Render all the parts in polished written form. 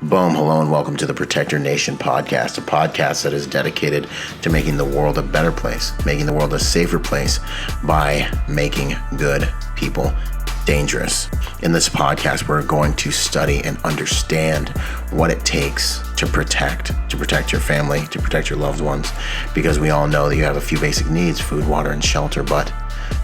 Boom, hello, and welcome to the Protector Nation podcast, a podcast that is dedicated to making the world a better place, making the world a safer place by making good people dangerous. In this podcast, we're going to study and understand what it takes to protect your family, to protect your loved ones, because we all know that you have a few basic needs, food, water, and shelter, but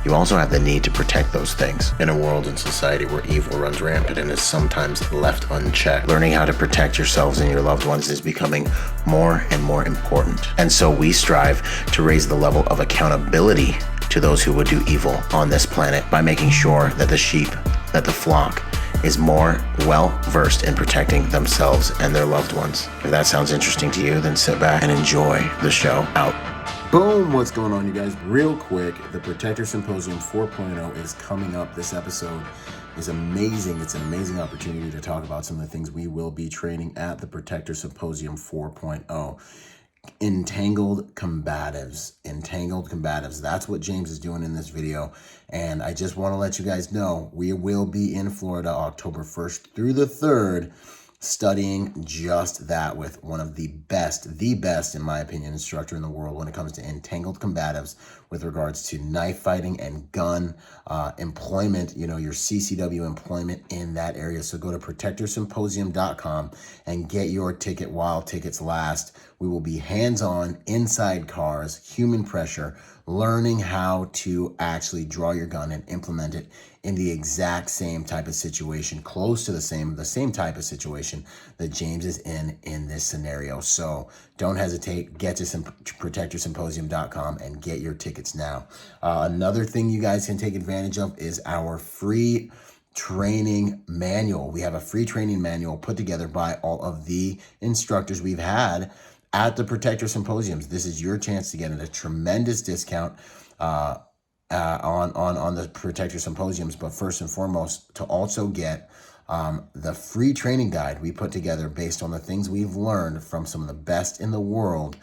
you also have the need to protect those things. In a world and society where evil runs rampant and is sometimes left unchecked, learning how to protect yourselves and your loved ones is becoming more and more important. And so we strive to raise the level of accountability to those who would do evil on this planet by making sure that the sheep, that the flock, is more well-versed in protecting themselves and their loved ones. If that sounds interesting to you, then sit back and enjoy the show. Out. Boom, what's going on, you guys? Real quick, the Protector Symposium 4.0 is coming up. This episode is amazing. It's an amazing opportunity to talk about some of the things we will be training at the Protector Symposium 4.0. Entangled combatives. That's what James is doing in this video. And I just want to let you guys know, we will be in Florida October 1st through the 3rd, studying just that with one of the best, in my opinion, instructor in the world when it comes to entangled combatives with regards to knife fighting and gun employment, your CCW employment in that area. So go to protectorsymposium.com and get your ticket while tickets last. We will be hands-on, inside cars, human pressure, learning how to actually draw your gun and implement it in the exact same type of situation, close to the same type of situation that James is in this scenario. So don't hesitate, get to protectorsymposium.com and get your tickets now. Another thing you guys can take advantage of is our free training manual. We have a free training manual put together by all of the instructors we've had at the Protector Symposiums. This is your chance to get a tremendous discount on the Protector Symposiums, but first and foremost, to also get the free training guide we put together based on the things we've learned from some of the best in the world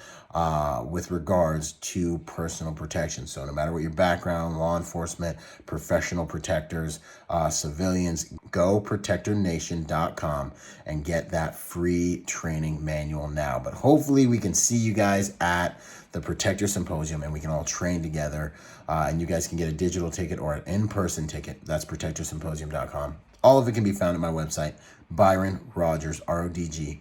with regards to personal protection. So no matter what your background, law enforcement, professional protectors, civilians, go protectornation.com and get that free training manual now. But hopefully we can see you guys at the Protector Symposium and we can all train together. And you guys can get a digital ticket or an in-person ticket. That's protectorsymposium.com. All of it can be found at my website, Byron Rogers, RODG,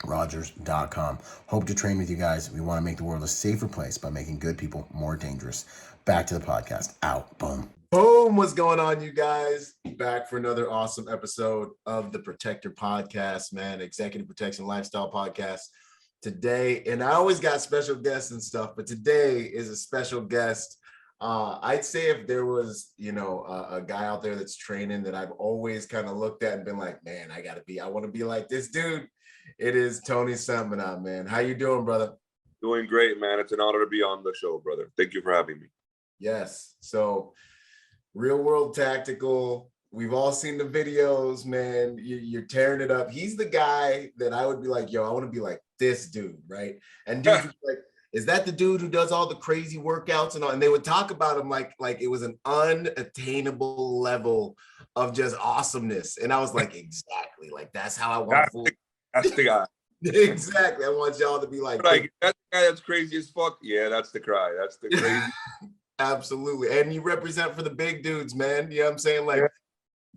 Rogers.com. Hope to train with you guys. We want to make the world a safer place by making good people more dangerous. Back to the podcast. Out. Boom. Boom. What's going on, you guys? Back for another awesome episode of the Protector Podcast, man. Executive Protection Lifestyle Podcast. Today, and I always got special guests and stuff, but today is a special guest. I'd say if there was, a guy out there that's training that I've always kind of looked at and been like, man, I want to be like this dude. It is Tony Sentmanat, man. How you doing, brother? Doing great, man. It's an honor to be on the show, brother. Thank you for having me. Yes. So real world tactical. We've all seen the videos, man. You're tearing it up. He's the guy that I would be like, yo, I want to be like this dude, right? And dudes would be like, is that the dude who does all the crazy workouts and all? And they would talk about him like it was an unattainable level of just awesomeness. And I was like, exactly. Like, that's how I want to. That's the guy. Exactly. I want y'all to be like that guy that's crazy as fuck. Yeah, that's the cry. That's the crazy. Absolutely. And you represent for the big dudes, man. You know what I'm saying? Like,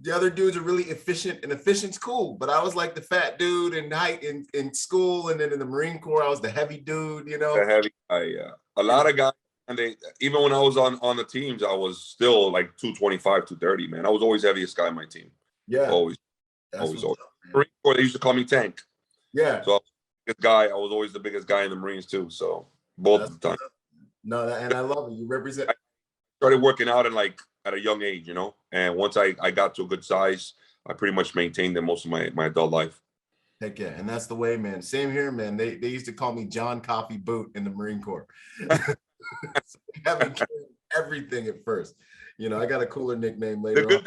the other dudes are really efficient, and efficient's cool. But I was like the fat dude in school, and then in the Marine Corps, I was the heavy dude, The heavy guy, yeah. A lot of guys, and even when I was on the teams, I was still like 225, 230, man. I was always heaviest guy on my team. Yeah. Always. Marine Corps, they used to call me Tank. Yeah. So I was always the biggest guy in the Marines too. So both the time. No, and I love it. You represent. I started working out at a young age, and once I got to a good size, I pretty much maintained it most of my adult life. Heck yeah, and that's the way, man. Same here, man. They used to call me John Coffee Boot in the Marine Corps. Having everything at first. I got a cooler nickname later on.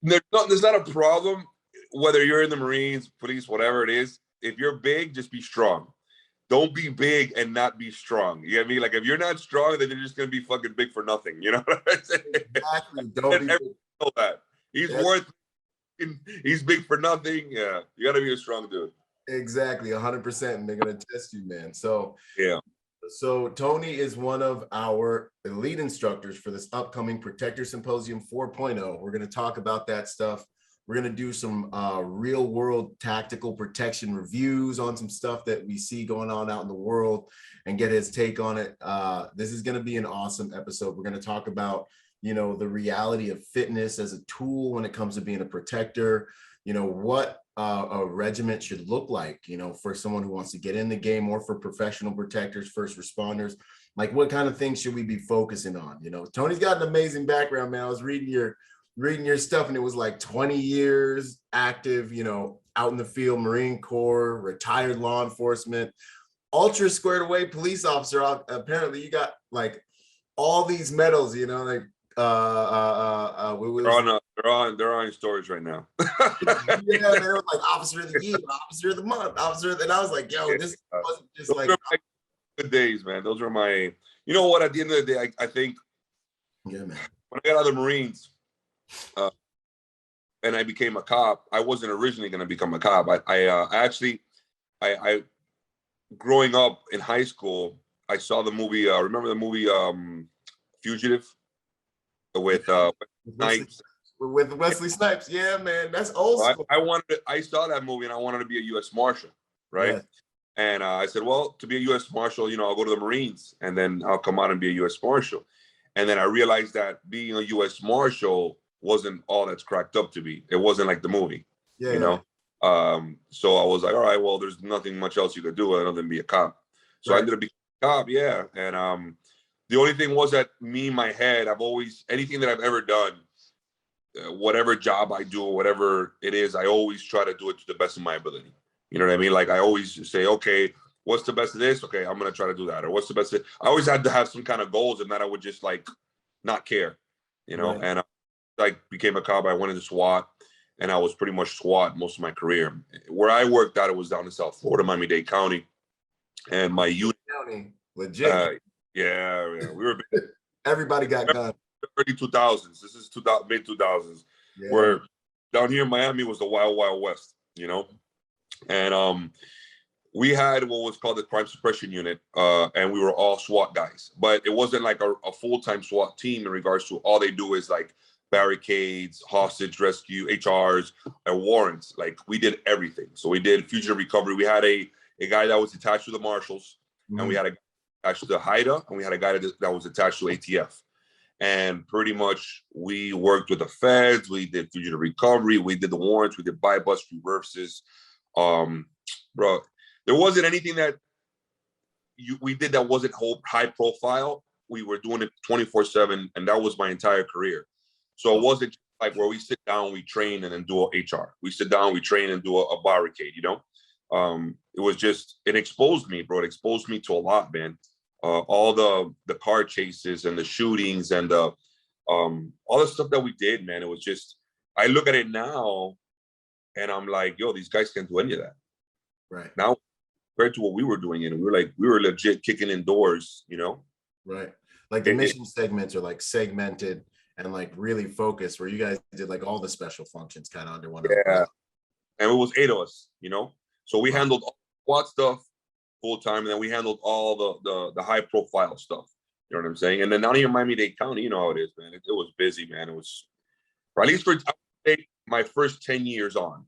There's not a problem whether you're in the Marines, police, whatever it is. If you're big, just be strong. Don't be big and not be strong. You get me? Like, if you're not strong, then you're just gonna be fucking big for nothing. You know what I'm saying? Exactly. Don't be big. Know that. He's worth he's big for nothing. Yeah, you got to be a strong dude. Exactly, 100%. And they're going to test you, man. So Yeah. So Tony is one of our elite instructors for this upcoming Protector Symposium 4.0. We're going to talk about that stuff. We're going to do some real world tactical protection reviews on some stuff that we see going on out in the world and get his take on it. This is going to be an awesome episode. We're going to talk about, the reality of fitness as a tool when it comes to being a protector, what a regiment should look like, for someone who wants to get in the game, or for professional protectors, first responders. Like, what kind of things should we be focusing on? Tony's got an amazing background, man. I was reading your stuff, and it was like 20 years active, out in the field, Marine Corps, retired law enforcement, ultra squared away police officer. Apparently you got like all these medals, like they're on stories right now. Yeah, man, it was like officer of the year, officer of the month, and I was like, yo, this wasn't just those like good days, man. Those are my, you know what, at the end of the day, I think man. When I got out of the Marines and I became a cop, I wasn't originally going to become a cop. I growing up in high school, I saw the movie, remember the movie Fugitive with Snipes? With Wesley Snipes. Yeah, man, that's old school. I saw that movie and I wanted to be a U.S. Marshal, right? Yeah. And I said, well, to be a U.S. Marshal, I'll go to the Marines and then I'll come out and be a U.S. Marshal. And then I realized that being a U.S. Marshal wasn't all that's cracked up to be. It wasn't like the movie, So I was like, all right, well, there's nothing much else you could do other than be a cop. So I ended up becoming a cop, yeah. And the only thing was that me in my head, anything that I've ever done, whatever job I do, whatever it is, I always try to do it to the best of my ability. You know what I mean? Like I always say, okay, what's the best of this? Okay, I'm going to try to do that. Or what's the best of it? I always had to have some kind of goals, and that I would just like not care, Right. And I became a cop. I went into SWAT, and I was pretty much SWAT most of my career. Where I worked at, it was down in South Florida, Miami-Dade County. And my unit. County, legit. Yeah, we were big. Everybody got guns. Early 2000s. This is mid 2000s. Yeah. Where down here in Miami was the wild, wild west, And we had what was called the crime suppression unit, and we were all SWAT guys. But it wasn't like a full-time SWAT team in regards to all they do is like barricades, hostage rescue, HRs, and warrants. Like we did everything. So we did fugitive recovery. We had a guy that was attached to the marshals, and we had a guy attached to the HIDA, and we had a guy that was attached to ATF. And pretty much we worked with the feds. We did fugitive recovery. We did the warrants. We did buy, bust, reverses. Bro, there wasn't anything that we did that wasn't high profile. We were doing it 24/7, and that was my entire career. So it wasn't like where we sit down, we train, and then do a HR. We sit down, we train, and do a barricade. It was just, it exposed me, bro. It exposed me to a lot, man. All the car chases and the shootings and all the stuff that we did, man. It was just, I look at it now and I'm like, yo, these guys can't do any of that. Right. Now, compared to what we were doing, and we were legit kicking in doors, Right. Like the mission segments are like segmented and like really focused, where you guys did like all the special functions kind of under one. Yeah. And it was 8 of us, So we handled all SWAT stuff full time, and then we handled all the high profile stuff. You know what I'm saying? And then down here in Miami-Dade County, you know how it is, man. It was busy, man. It was, or at least for my first 10 years on,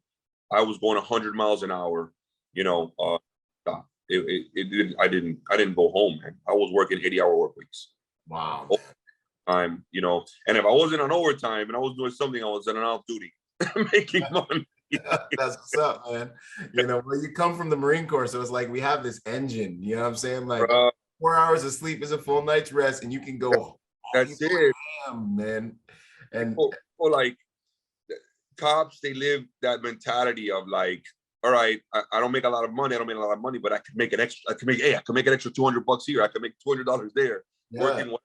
I was going 100 miles an hour. I didn't go home, man. I was working 80-hour work weeks. Wow. And if I wasn't on overtime and I was doing something, I was on off duty making money. That's what's up, man. Well, you come from the Marine Corps, so it's like we have this engine, you know what I'm saying? Like 4 hours of sleep is a full night's rest, and you can go. That's it, man. And people like cops, they live that mentality of like, all right, I don't make a lot of money. But I could make an extra. I could make an extra $200 here. I could make $200 there. Yeah. Working,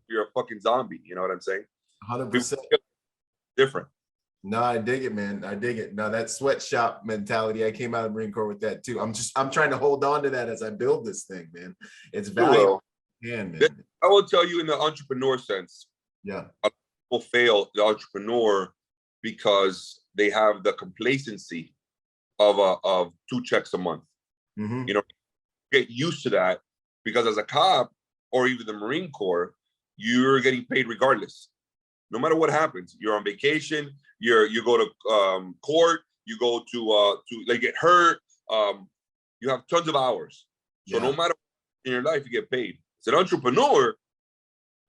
you're a fucking zombie. You know what I'm saying? 100% different. No, I dig it, man. I dig it. No, that sweatshop mentality, I came out of the Marine Corps with that too. I'm trying to hold on to that as I build this thing, man. It's valuable. Man. I will tell you, in the entrepreneur sense, yeah, people fail the entrepreneur because they have the complacency of 2 checks a month. Mm-hmm. You know, get used to that, because as a cop or even the Marine Corps, you're getting paid regardless. No matter what happens, you're on vacation, you go to court, you go to like get hurt, you have tons of hours. So no matter what in your life, you get paid. As an entrepreneur,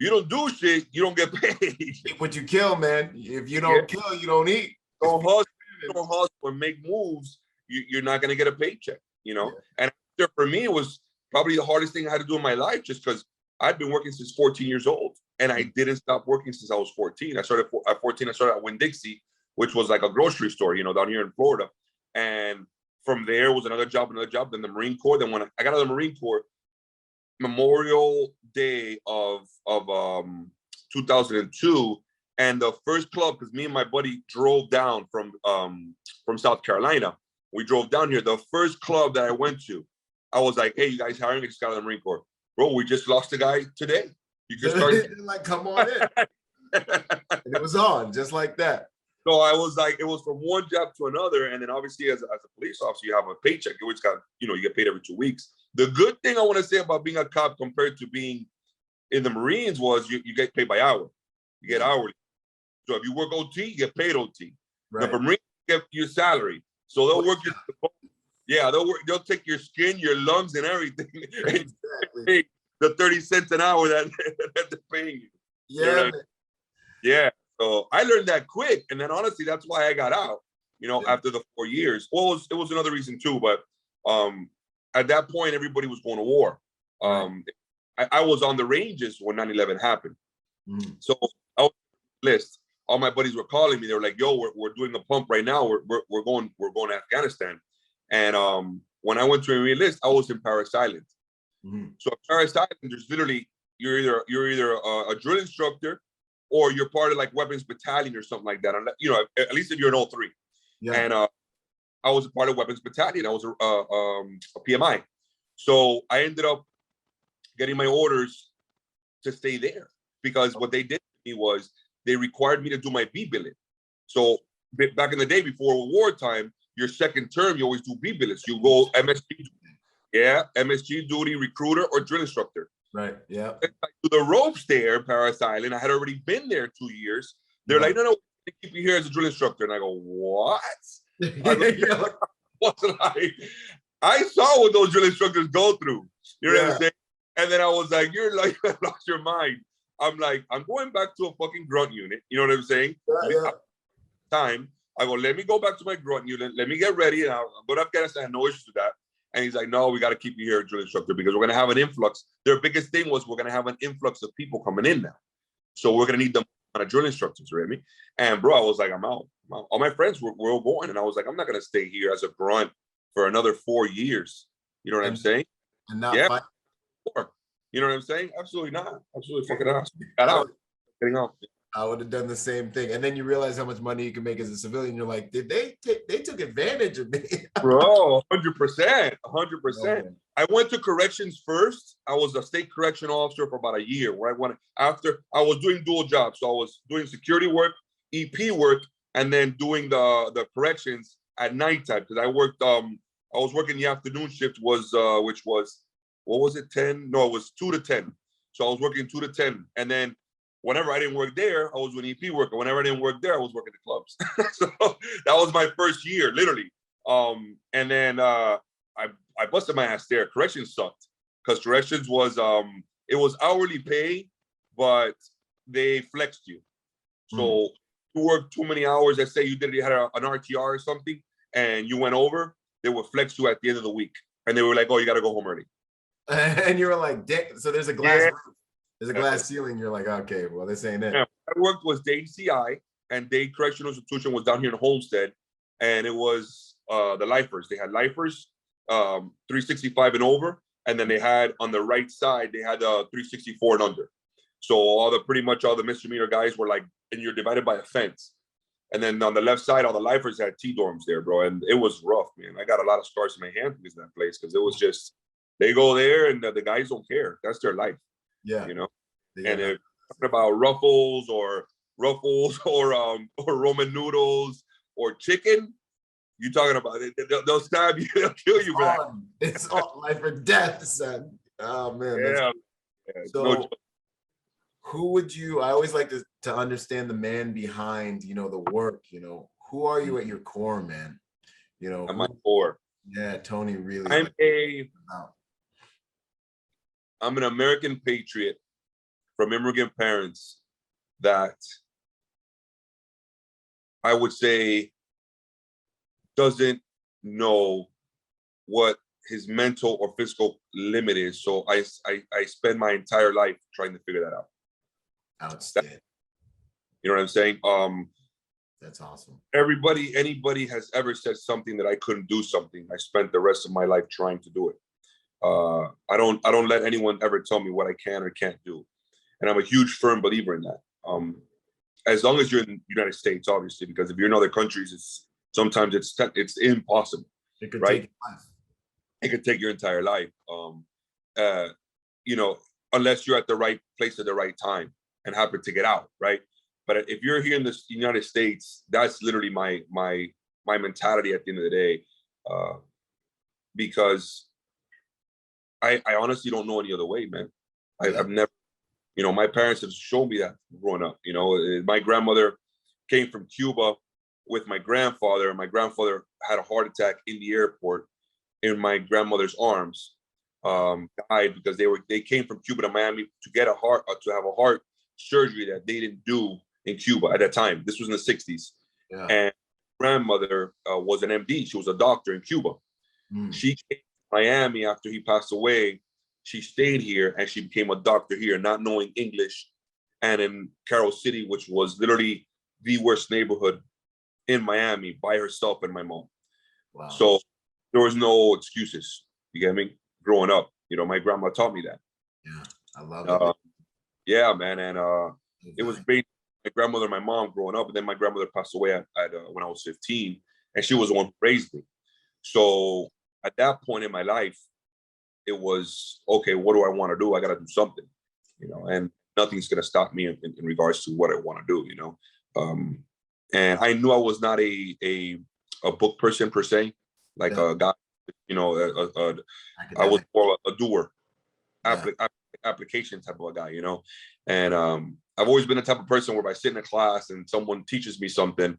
you don't do shit, you don't get paid. Eat what you kill, man. If you don't kill, you don't eat. Don't hustle and make moves, you're not gonna get a paycheck, you know? And for me, it was probably the hardest thing I had to do in my life, just because I'd been working since 14 years old, and I didn't stop working since I was 14. I started at 14. I started at Winn-Dixie, which was like a grocery store, you know, down here in Florida. And from there was another job, then the Marine Corps. Then when I got out of the Marine Corps, Memorial Day of 2002, and the first club, because me and my buddy drove down from South Carolina. We drove down here. The first club that I went to, I was like, "Hey, you guys hiring?" I just got out of the Marine Corps. Bro, we just lost a guy today. You can start. Like, come on in. And it was on just like that. So I was like, it was from one job to another. And then obviously as a police officer, you have a paycheck. You always got, you know, you get paid every 2 weeks. The good thing I want to say about being a cop compared to being in the Marines was you get paid by hour. You get hourly. So if you work OT, you get paid OT. Right. The Marines get your salary. So they'll work your, they'll take your skin, your lungs, and everything. Exactly. The 30 cents an hour that they're paying you. Yeah. Yeah. So I learned that quick. And then honestly, that's why I got out, you know, after the 4 years. Well, it was another reason too, but at that point, everybody was going to war. I was on the ranges when 9/11 happened. So I was on the list. All my buddies were calling me. They were like, "Yo, we're doing a pump right now. We're going to Afghanistan." And when I went to enlist, I was in Paris Island. So at Paris Island, there's literally you're either a drill instructor, or you're part of like weapons battalion or something like that. You know, at least if you're an 03. And I was a part of weapons battalion. I was a PMI. So I ended up getting my orders to stay there, because what they did to me was they required me to do my B billet. So back in the day, before wartime, your second term, you always do B billets. You go MSG, MSG duty, recruiter, or drill instructor. Right. Yeah. The ropes there, Paris Island. I had already been there 2 years. They're like, no, they keep you here as a drill instructor. And I go, what? I saw what those drill instructors go through. You know what I'm saying? And then I was like, you're like, lost your mind. I'm like, I'm going back to a fucking grunt unit. You know what I'm saying? Time. I go, let me go back to my grunt unit. Let me get ready. And I'll go to Afghanistan. No issues with that. And he's like, no, we got to keep you here, drill instructor, because we're going to have an influx. Their biggest thing was we're going to have an influx of people coming in now. So we're going to need them on a drill instructor, you know what I mean? And bro, I was like, I'm out. All my friends were all going. And I was like, I'm not going to stay here as a grunt for another 4 years. You know what I'm saying? And not fight. You know what I'm saying? Absolutely not. Absolutely fucking out. Got out. Getting out. I would have done the same thing. And then you realize how much money you can make as a civilian. You're like, they took advantage of me. Bro, 100%. 100%. I went to corrections first. I was a state correctional officer for about a year, where after I was doing dual jobs. So I was doing security work, EP work, and then doing the corrections at nighttime, because I worked I was working the afternoon shift, which was what was it, 10? No, it was 2 to 10. So I was working 2 to 10. And then whenever I didn't work there, I was doing EP work. And whenever I didn't work there, I was working the clubs. So that was my first year, literally. And then I busted my ass there. Corrections sucked, because corrections was it was hourly pay, but they flexed you. So you worked too many hours. Let's say you had an RTR or something, and you went over, they would flex you at the end of the week. And they were like, oh, you got to go home early. And you were like, so there's a glass roof. There's a glass ceiling. You're like, okay, well, this ain't it. Yeah, I worked was Dade CI, and Dade Correctional Institution was down here in Homestead, and it was the lifers. They had lifers, 365 and over, and then they had on the right side, they had 364 and under. So pretty much all the misdemeanor guys were like, and you're divided by a fence. And then on the left side, all the lifers had T-dorms there, bro. And it was rough, man. I got a lot of scars in my hand because of that place, because it was just, they go there and the guys don't care. That's their life. Yeah. You know? And they're talking about ruffles or Ruffles or Roman noodles or chicken, you talking about it? They'll stab you. They'll kill you for that. It's on life or death, son. Oh man. So who would you? I always like to understand the man behind, the work. Who are you at your core, man? At my core. Yeah, Tony really. I'm an American patriot from immigrant parents that I would say doesn't know what his mental or physical limit is. So I spend my entire life trying to figure that out. Outstanding. You know what I'm saying? That's awesome. Anybody has ever said something that I couldn't do something, I spent the rest of my life trying to do it. I don't let anyone ever tell me what I can or can't do. And I'm a huge firm believer in that. As long as you're in the United States, obviously, because if you're in other countries, sometimes it's impossible. It could right? take life. It could take your entire life. Unless you're at the right place at the right time and happen to get out, right? But if you're here in the United States, that's literally my mentality at the end of the day, because I honestly don't know any other way, man. I've never, my parents have shown me that growing up. My grandmother came from Cuba with my grandfather, and my grandfather had a heart attack in the airport in my grandmother's arms. Died because they came from Cuba to Miami to get have a heart surgery that they didn't do in Cuba at that time. This was in the 60s. Yeah. And grandmother was an MD. She was a doctor in Cuba. She came to Miami after he passed away. She stayed here and she became a doctor here, not knowing English, and in Carroll City, which was literally the worst neighborhood in Miami, by herself and my mom. Wow. So there was no excuses. You get me? Growing up, my grandma taught me that. Yeah, I love it. Yeah, man, and it was great. My grandmother and my mom growing up, and then my grandmother passed away when I was 15, and she was the one who raised me. So at that point in my life, it was, okay, what do I want to do? I got to do something, and nothing's going to stop me in regards to what I want to do, and I knew I was not a book person per se, like a guy, I was more a doer, application type of a guy, and I've always been the type of person where if I sit in a class and someone teaches me something,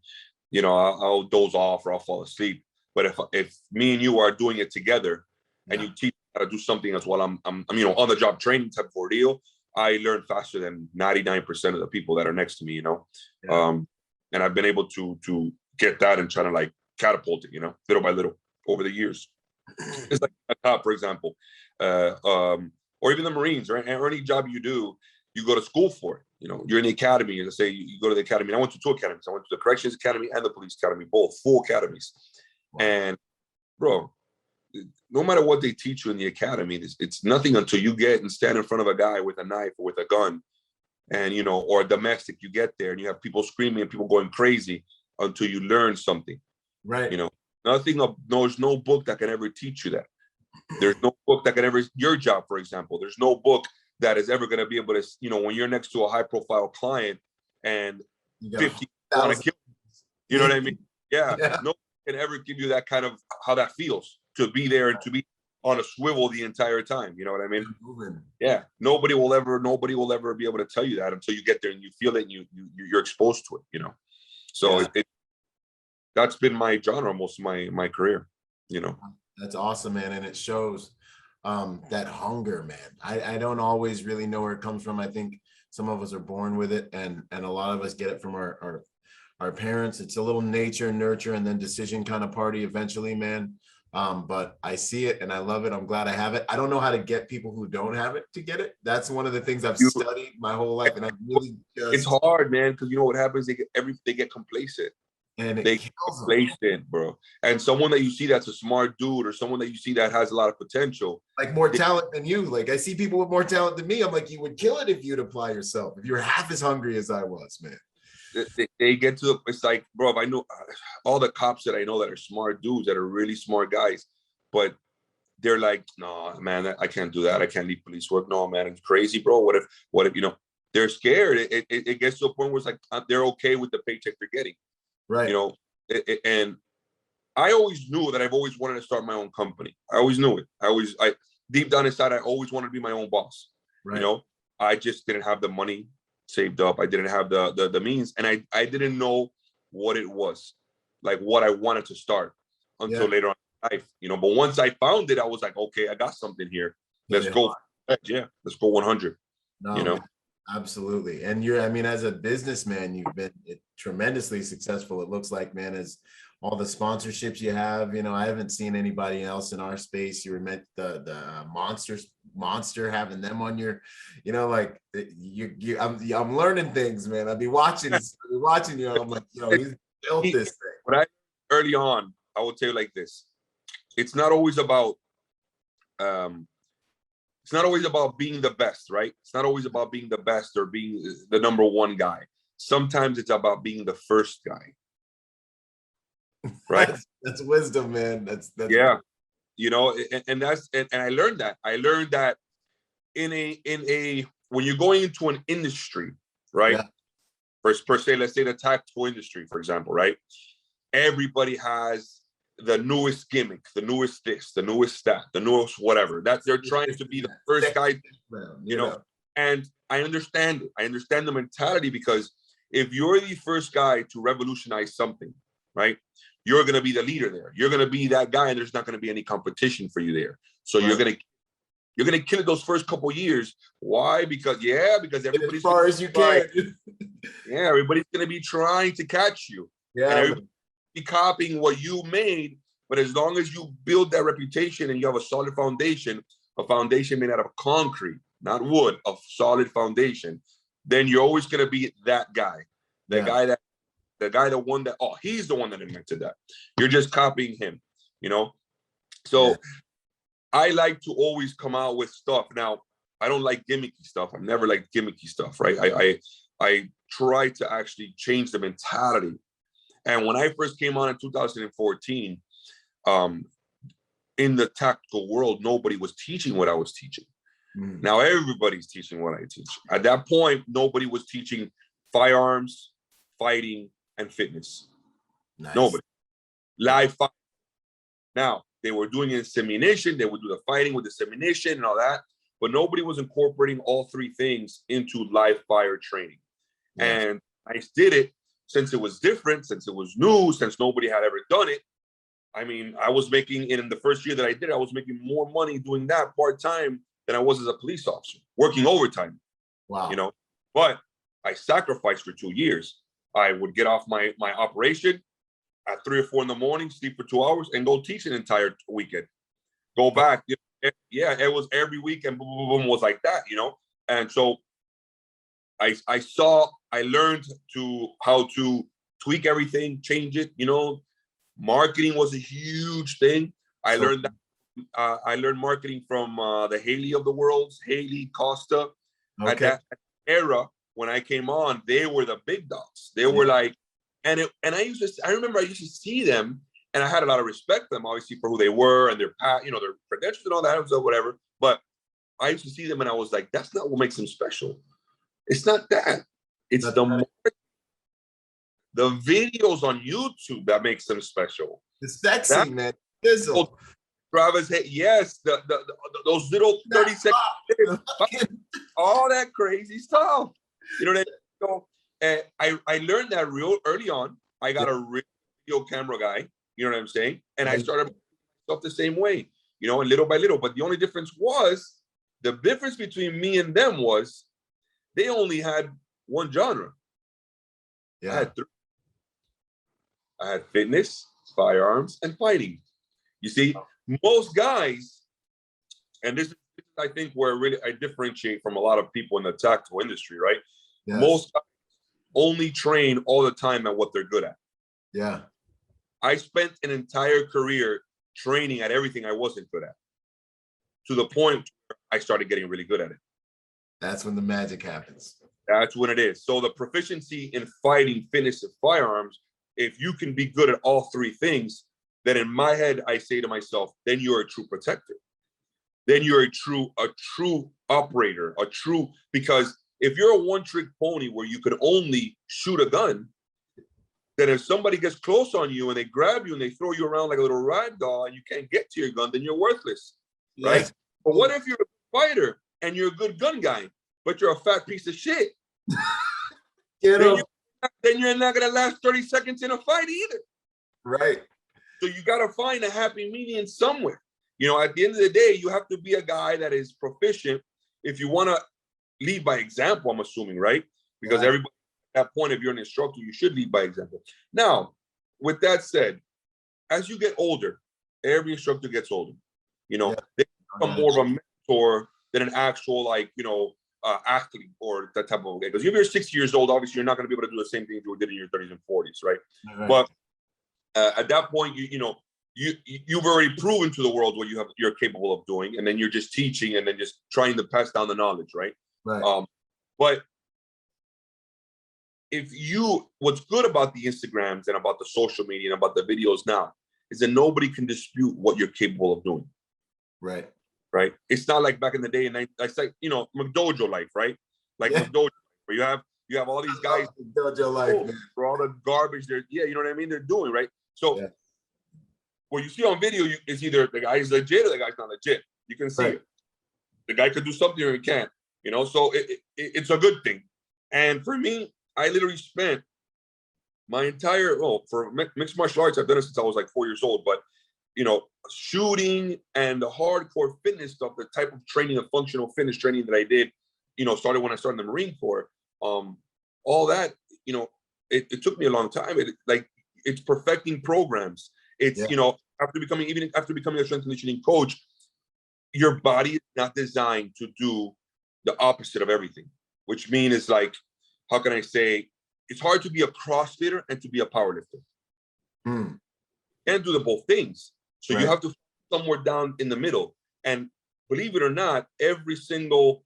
I'll doze off or I'll fall asleep. But if me and you are doing it together and you teach me how to do something as well, I'm on the job training type of ordeal, I learn faster than 99% of the people that are next to me, and I've been able to get that and try to like catapult it, little by little over the years. It's like a cop, for example, or even the Marines, right? Or any job you do, you go to school for it. You're in the academy, and say you go to the academy. And I went to 2 academies. I went to the Corrections Academy and the Police Academy, both full academies. Wow. And bro, no matter what they teach you in the academy, it's nothing until you get and stand in front of a guy with a knife or with a gun, and or a domestic. You get there and you have people screaming and people going crazy until you learn something. Right. There's no book that can ever teach you that. There's no book that can ever, your job, for example, there's no book that is ever going to be able to, when you're next to a high profile client and 50 want to kill you, know what I mean? Yeah. No one can ever give you that kind of how that feels to be there and to be on a swivel the entire time. You know what I mean? Yeah. Nobody will ever be able to tell you that until you get there and you feel it and you're exposed to it, So that's been my genre most of my career, That's awesome, man. And it shows that hunger, man. I don't always really know where it comes from. I think some of us are born with it, and a lot of us get it from our parents. It's a little nature, nurture, and then decision kind of party eventually, man. But I see it and I love it. I'm glad I have it. I don't know how to get people who don't have it to get it. That's one of the things I've studied my whole life, and I really it's hard, man, because what happens, they get complacent. And they get complacent, bro. And someone that you see that's a smart dude, or someone that you see that has a lot of potential, like more talent than you. Like I see people with more talent than me. I'm like, you would kill it if you'd apply yourself, if you're half as hungry as I was, man. They get to it's like, bro, if I know all the cops that I know that are smart dudes, that are really smart guys, but they're like, no, man, I can't do that. I can't leave police work. No, man, it's crazy, bro. What if they're scared. It gets to a point where it's like they're okay with the paycheck they're getting. Right. You know, and I always knew that I've always wanted to start my own company. I always knew it. I deep down inside, I always wanted to be my own boss. Right. You know, I just didn't have the money saved up. I didn't have the means, and I didn't know what it was, like what I wanted to start until later on in life. You know, but once I found it, I was like, okay, I got something here. Let's go. Yeah, let's go 100. No, you know. Man, absolutely. And I mean, as a businessman, you've been tremendously successful. It looks like, man, as all the sponsorships you have, you know, I haven't seen anybody else in our space. You were meant the monster having them on your, you know, like I'm learning things, man. I'll be watching you. I'm like, yo, he's built this thing. When early on, I would say like this: it's not always about being the best, right? It's not always about being the best or being the number one guy. Sometimes it's about being the first guy. Right. That's wisdom, man. That's yeah. You know, and I learned that. I learned that in a when you're going into an industry, right? Yeah. Per se, let's say the tactical industry, for example, right? Everybody has the newest gimmick, the newest this, the newest that, the newest whatever. That they're trying to be the first guy, you know. And I understand it. I understand the mentality, because if you're the first guy to revolutionize something, right, you're going to be the leader there. You're going to be that guy, and there's not going to be any competition for you there. So you're going to kill it those first couple of years. Why? Because everybody's as far as you can. Yeah, everybody's going to be trying to catch you. Yeah. And everybody be copying what you made. But as long as you build that reputation and you have a solid foundation, a foundation made out of concrete, not wood, a solid foundation, then you're always going to be that guy. The one that, oh, he's the one that invented that. You're just copying him, you know? So I like to always come out with stuff. Now, I don't like gimmicky stuff. I've never liked gimmicky stuff, right? I try to actually change the mentality. And when I first came on in 2014, in the tactical world, nobody was teaching what I was teaching. Now everybody's teaching what I teach. At that point, nobody was teaching firearms, fighting, and fitness. Nice. Nobody. Live fire. Now, they were doing insemination. They would do the fighting with insemination and all that, but nobody was incorporating all three things into live fire training. Yes. And I did it since it was different, since it was new, since nobody had ever done it. I mean, I was making, in the first year that I did it, I was making more money doing that part-time than I was as a police officer, working overtime. Wow. You know, but I sacrificed for 2 years. I would get off my operation at 3 or 4 in the morning, sleep for 2 hours, and go teach an entire weekend. Go back. Yeah, it was every weekend, boom, boom, boom, was like that, you know? And so I learned how to tweak everything, change it, you know? Marketing was a huge thing. I learned that. I learned marketing from the Haley of the world, Haley, Costa. Okay. At that era, when I came on, they were the big dogs. They were like, I remember I used to see them, and I had a lot of respect for them, obviously, for who they were and their credentials and all that, so whatever. But I used to see them, and I was like, that's not what makes them special. It's not that. It's the videos on YouTube that makes them special. It's sexy, man. Travis, yes, those little 30 seconds, all that crazy stuff. You know what I mean? So, and I learned that real early on. I got a video camera guy, you know what I'm saying? And I started stuff the same way, you know, and little by little. But the only difference between me and them was they only had one genre. Yeah. I had 3. I had fitness, firearms, and fighting. You see, most guys, and this is, I think, where really I differentiate from a lot of people in the tactical industry, right? Yes. Most guys only train all the time at what they're good at. Yeah. I spent an entire career training at everything I wasn't good at, to the point where I started getting really good at it. That's when the magic happens. That's when it is. So the proficiency in fighting, fitness, and firearms, if you can be good at all three things, then in my head, I say to myself, then you're a true protector. Then you're a true operator, because if you're a one-trick pony where you can only shoot a gun, then if somebody gets close on you and they grab you and they throw you around like a little rag doll and you can't get to your gun, then you're worthless, right? But what if you're a fighter and you're a good gun guy, but you're a fat piece of shit? Then you're not going to last 30 seconds in a fight either. Right. So you got to find a happy medium somewhere. You know, at the end of the day, you have to be a guy that is proficient. If you want to lead by example, I'm assuming, right? Because everybody at that point, if you're an instructor, you should lead by example. Now, with that said, as you get older, every instructor gets older. You know, they become more of a mentor than an actual, like, you know, athlete or that type of guy. Because if you're 60 years old, obviously you're not going to be able to do the same things you did in your 30s and 40s, right? But at that point, you've already proven to the world what you're capable of doing, and then you're just teaching and then just trying to pass down the knowledge, right? But what's good about the Instagrams and about the social media and about the videos now is that nobody can dispute what you're capable of doing. Right. It's not like back in the day, and it's like, you know, McDojo life, right? Like McDojo, where you have all these guys McDojo life, for all the garbage you know what I mean, they're doing, right? So what you see on video is either the guy is legit or the guy's not legit. You can see it. The guy could do something or he can't, you know, so it's a good thing. And for me, I literally spent my entire, for mixed martial arts, I've done it since I was like 4 years old, but, you know, shooting and the hardcore fitness stuff, the type of training, the functional fitness training that I did, you know, started when I started in the Marine Corps, all that, you know, it took me a long time. It's perfecting programs. It's, you know, after becoming a strength and conditioning coach, your body is not designed to do the opposite of everything, which means it's like, how can I say, it's hard to be a CrossFitter and to be a powerlifter. You can't do the both things. So you have to somewhere down in the middle. And believe it or not, every single,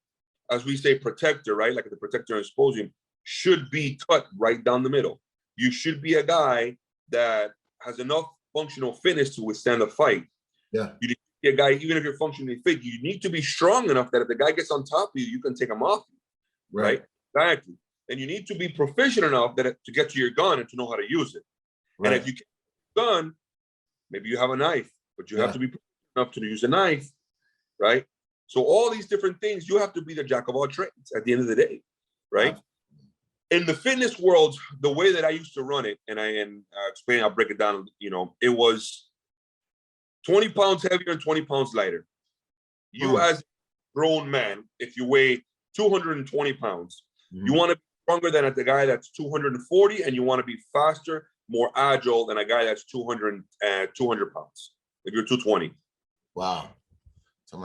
as we say, protector, right? Like the protector in Symposium, should be cut right down the middle. You should be a guy that has enough functional fitness to withstand a fight. You need to be a guy, even if you're functionally fit, you need to be strong enough that if the guy gets on top of you, you can take him off you. Right? Exactly. And you need to be proficient enough to get to your gun and to know how to use it. And if you can't use a gun, maybe you have a knife, but you have to be proficient enough to use a knife, right? So all these different things, you have to be the jack of all trades at the end of the day, right? In the fitness world, the way that I used to run it, and explain, I'll break it down, you know, it was 20 pounds heavier and 20 pounds lighter. You as a grown man, if you weigh 220 pounds, you want to be stronger than the guy that's 240, and you want to be faster, more agile than a guy that's 200 pounds, if you're 220. Wow.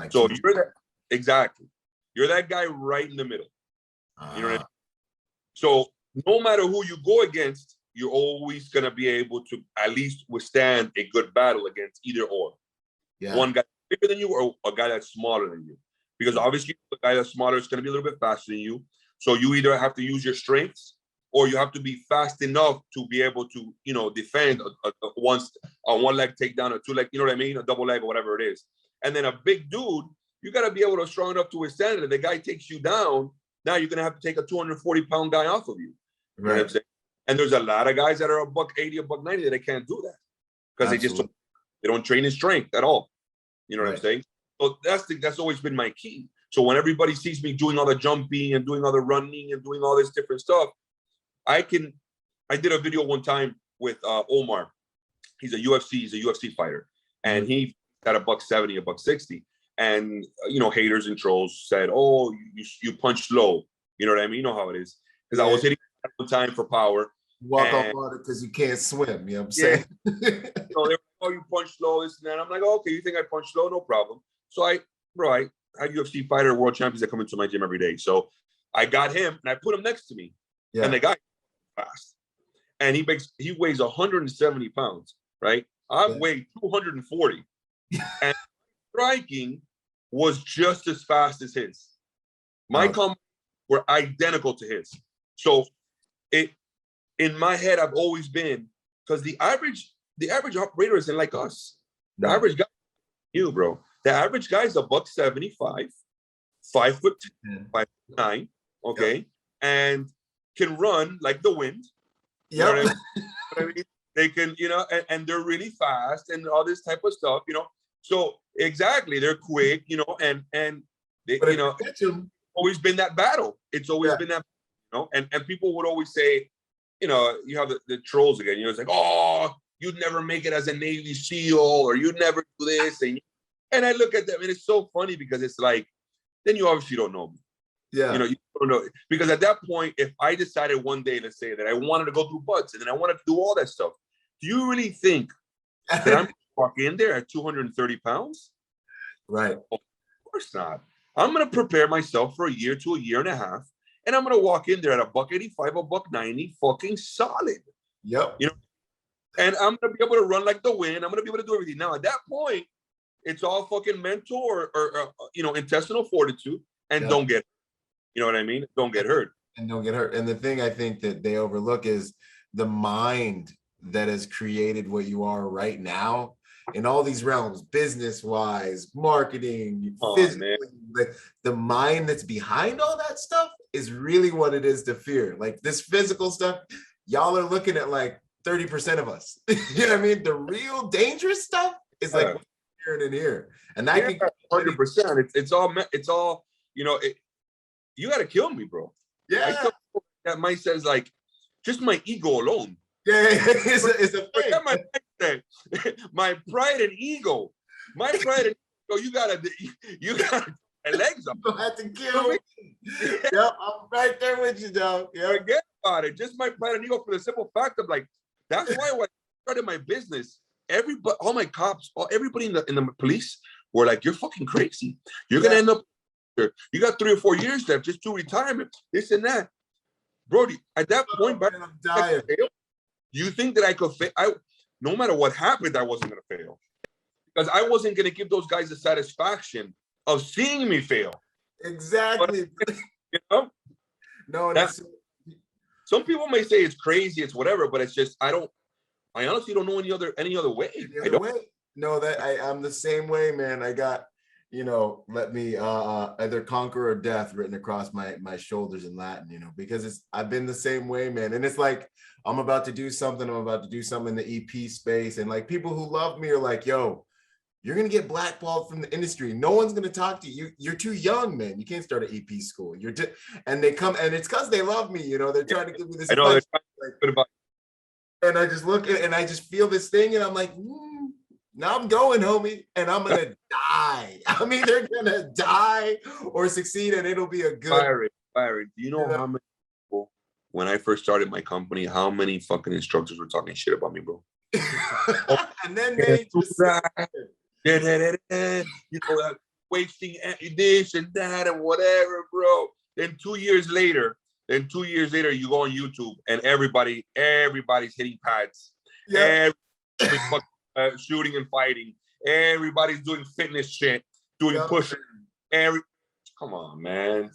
So you're that, exactly. You're that guy right in the middle. You know what I mean? So no matter who you go against, you're always going to be able to at least withstand a good battle against either or. One guy bigger than you or a guy that's smaller than you. Because obviously the guy that's smaller is going to be a little bit faster than you. So you either have to use your strengths or you have to be fast enough to be able to, you know, defend a one leg takedown, a two leg, you know what I mean? A double leg or whatever it is. And then a big dude, you got to be able to strong enough to withstand it. If the guy takes you down, now you're going to have to take a 240-pound guy off of you. You know what I'm saying? And there's a lot of guys that are $180, $190 that they can't do that because they don't train in strength at all. You know what I'm saying? So that's always been my key. So when everybody sees me doing all the jumping and doing all the running and doing all this different stuff, I did a video one time with Omar. He's a UFC fighter, and he had $170, $160. And, you know, haters and trolls said, oh, you punch low. You know what I mean? You know how it is. Because I was hitting one time for power. Walk on water because you can't swim. You know what I'm saying? So they were, oh, you punch low, this and that. I'm like, oh, okay, you think I punch low? No problem. So I had UFC fighter, world champions that come into my gym every day. So I got him and I put him next to me. And the guy fast. And he weighs 170 pounds, right? I weigh 240. And striking was just as fast as his. My combos were identical to his. So in my head, I've always been, because the average operator isn't like us. The average guy, bro. The average guy is $175, 5'10", 5'9", okay, and can run like the wind. You know what I mean? They can, and they're really fast and all this type of stuff, So exactly, they're quick, and they, always been that battle. It's always been that, and people would always say, you have the trolls again. It's like, oh, you'd never make it as a Navy SEAL, or you'd never do this, and I look at them, and it's so funny because it's like, then you obviously don't know me. Yeah. You don't know, because at that point, if I decided one day, let's say, that I wanted to go through butts and then I wanted to do all that stuff, do you really think that I'm going to walk in there at 230 pounds? Right. Of course not. I'm going to prepare myself for a year to a year and a half, and I'm going to walk in there at $185, $190, fucking solid. Yep. And I'm going to be able to run like the wind. I'm going to be able to do everything. Now, at that point, it's all fucking mental or intestinal fortitude, and don't get, you know what I mean? Don't get hurt. And don't get hurt. And the thing I think that they overlook is the mind that has created what you are right now in all these realms, business-wise, marketing, physically. The mind that's behind all that stuff is really what it is to fear. Like this physical stuff, y'all are looking at like 30% of us. You know what I mean? The real dangerous stuff is like here and here. And that can 100%. It's all, you got to kill me, bro. Yeah. That might says like, just my ego alone. Yeah, it's a thing. My pride and ego. My pride and ego, you gotta my legs up. You don't have to kill me. Yep, I'm right there with you, dog. Yep. Forget about it. Just my pride and ego, for the simple fact of like, that's why when I started my business, all my cops, everybody in the police were like, you're fucking crazy. You're gonna end up here. You got 3 or 4 years left just to retirement, this and that. Brody, at that point, I'm dying. You think that I could fail? No matter what happened, I wasn't going to fail, because I wasn't going to give those guys the satisfaction of seeing me fail. Exactly. But, no, some people may say it's crazy, it's whatever, but it's just I honestly don't know any other way. No, I'm the same way, man. I got, let me either conquer or death written across my shoulders in Latin, because I've been the same way, man. And it's like, I'm about to do something in the EP space. And like people who love me are like, yo, you're going to get blackballed from the industry. No one's going to talk to you. You're too young, man. You can't start an EP school. And they come, and it's because they love me, they're trying to give me this. I know. And I just look at, and I just feel this thing, and I'm like, now I'm going, homie, and I'm going to die. I'm either going to die or succeed, and it'll be a good. Byron, do you know how many people, when I first started my company, how many fucking instructors were talking shit about me, bro? And then they just wasting this and that and whatever, bro. Then 2 years later, you go on YouTube and everybody's hitting pads. Yeah. Shooting and fighting. Everybody's doing fitness shit, doing push-ups. Come on, man.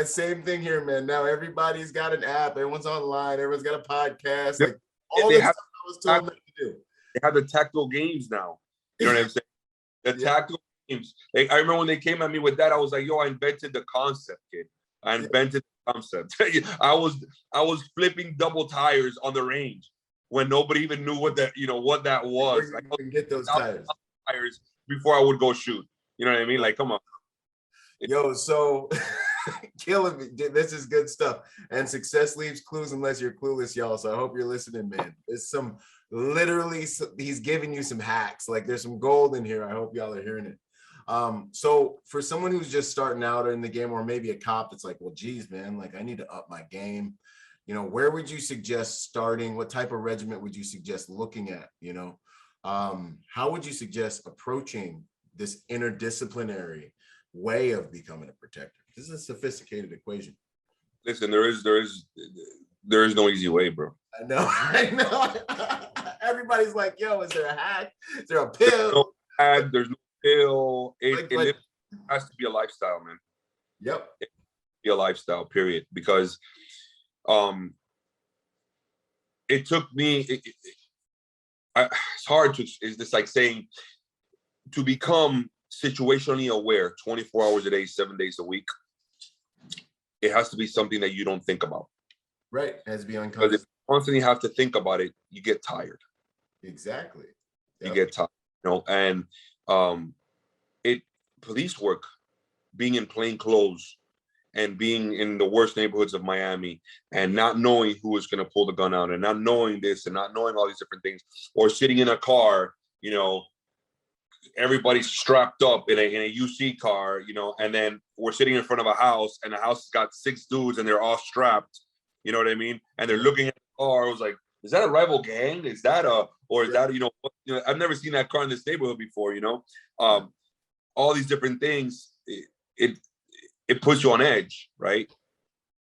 Same thing here, man. Now everybody's got an app. Everyone's online. Everyone's got a podcast. Yep. Like all the stuff I was told them to do. They have the tactical games now. You know what I'm saying? The tactical games. I remember when they came at me with that, I was like, yo, I invented the concept, kid. I invented the concept. I was flipping double tires on the range when nobody even knew what that was. I couldn't get those tires before I would go shoot. You know what I mean? Like, come on. Yo, so killing me. This is good stuff. And success leaves clues unless you're clueless, y'all. So I hope you're listening, man. There's he's giving you some hacks. Like there's some gold in here. I hope y'all are hearing it. So for someone who's just starting out in the game, or maybe a cop that's like, well, geez, man, like I need to up my game. Where would you suggest starting? What type of regiment would you suggest looking at? How would you suggest approaching this interdisciplinary way of becoming a protector? This is a sophisticated equation. Listen, there is no easy way, bro. I know. Everybody's like, yo, is there a hack? Is there a pill? There's no hack, there's no pill. It has to be a lifestyle, man. Yep. It has to be a lifestyle, period. Because it took me, it's hard to, it's just like saying, to become situationally aware 24 hours a day, 7 days a week, it has to be something that you don't think about. Right. It has to be Because unconscious. if you constantly have to think about it, you get tired. Exactly. You get tired, and police work, being in plain clothes and being in the worst neighborhoods of Miami and not knowing who is going to pull the gun out and not knowing this and not knowing all these different things, or sitting in a car, everybody's strapped up in a UC car, and then we're sitting in front of a house and the house has got 6 dudes and they're all strapped, you know what I mean? And they're looking at the car. I was like, is that a rival gang? Is that that, I've never seen that car in this neighborhood before, all these different things, it puts you on edge, right?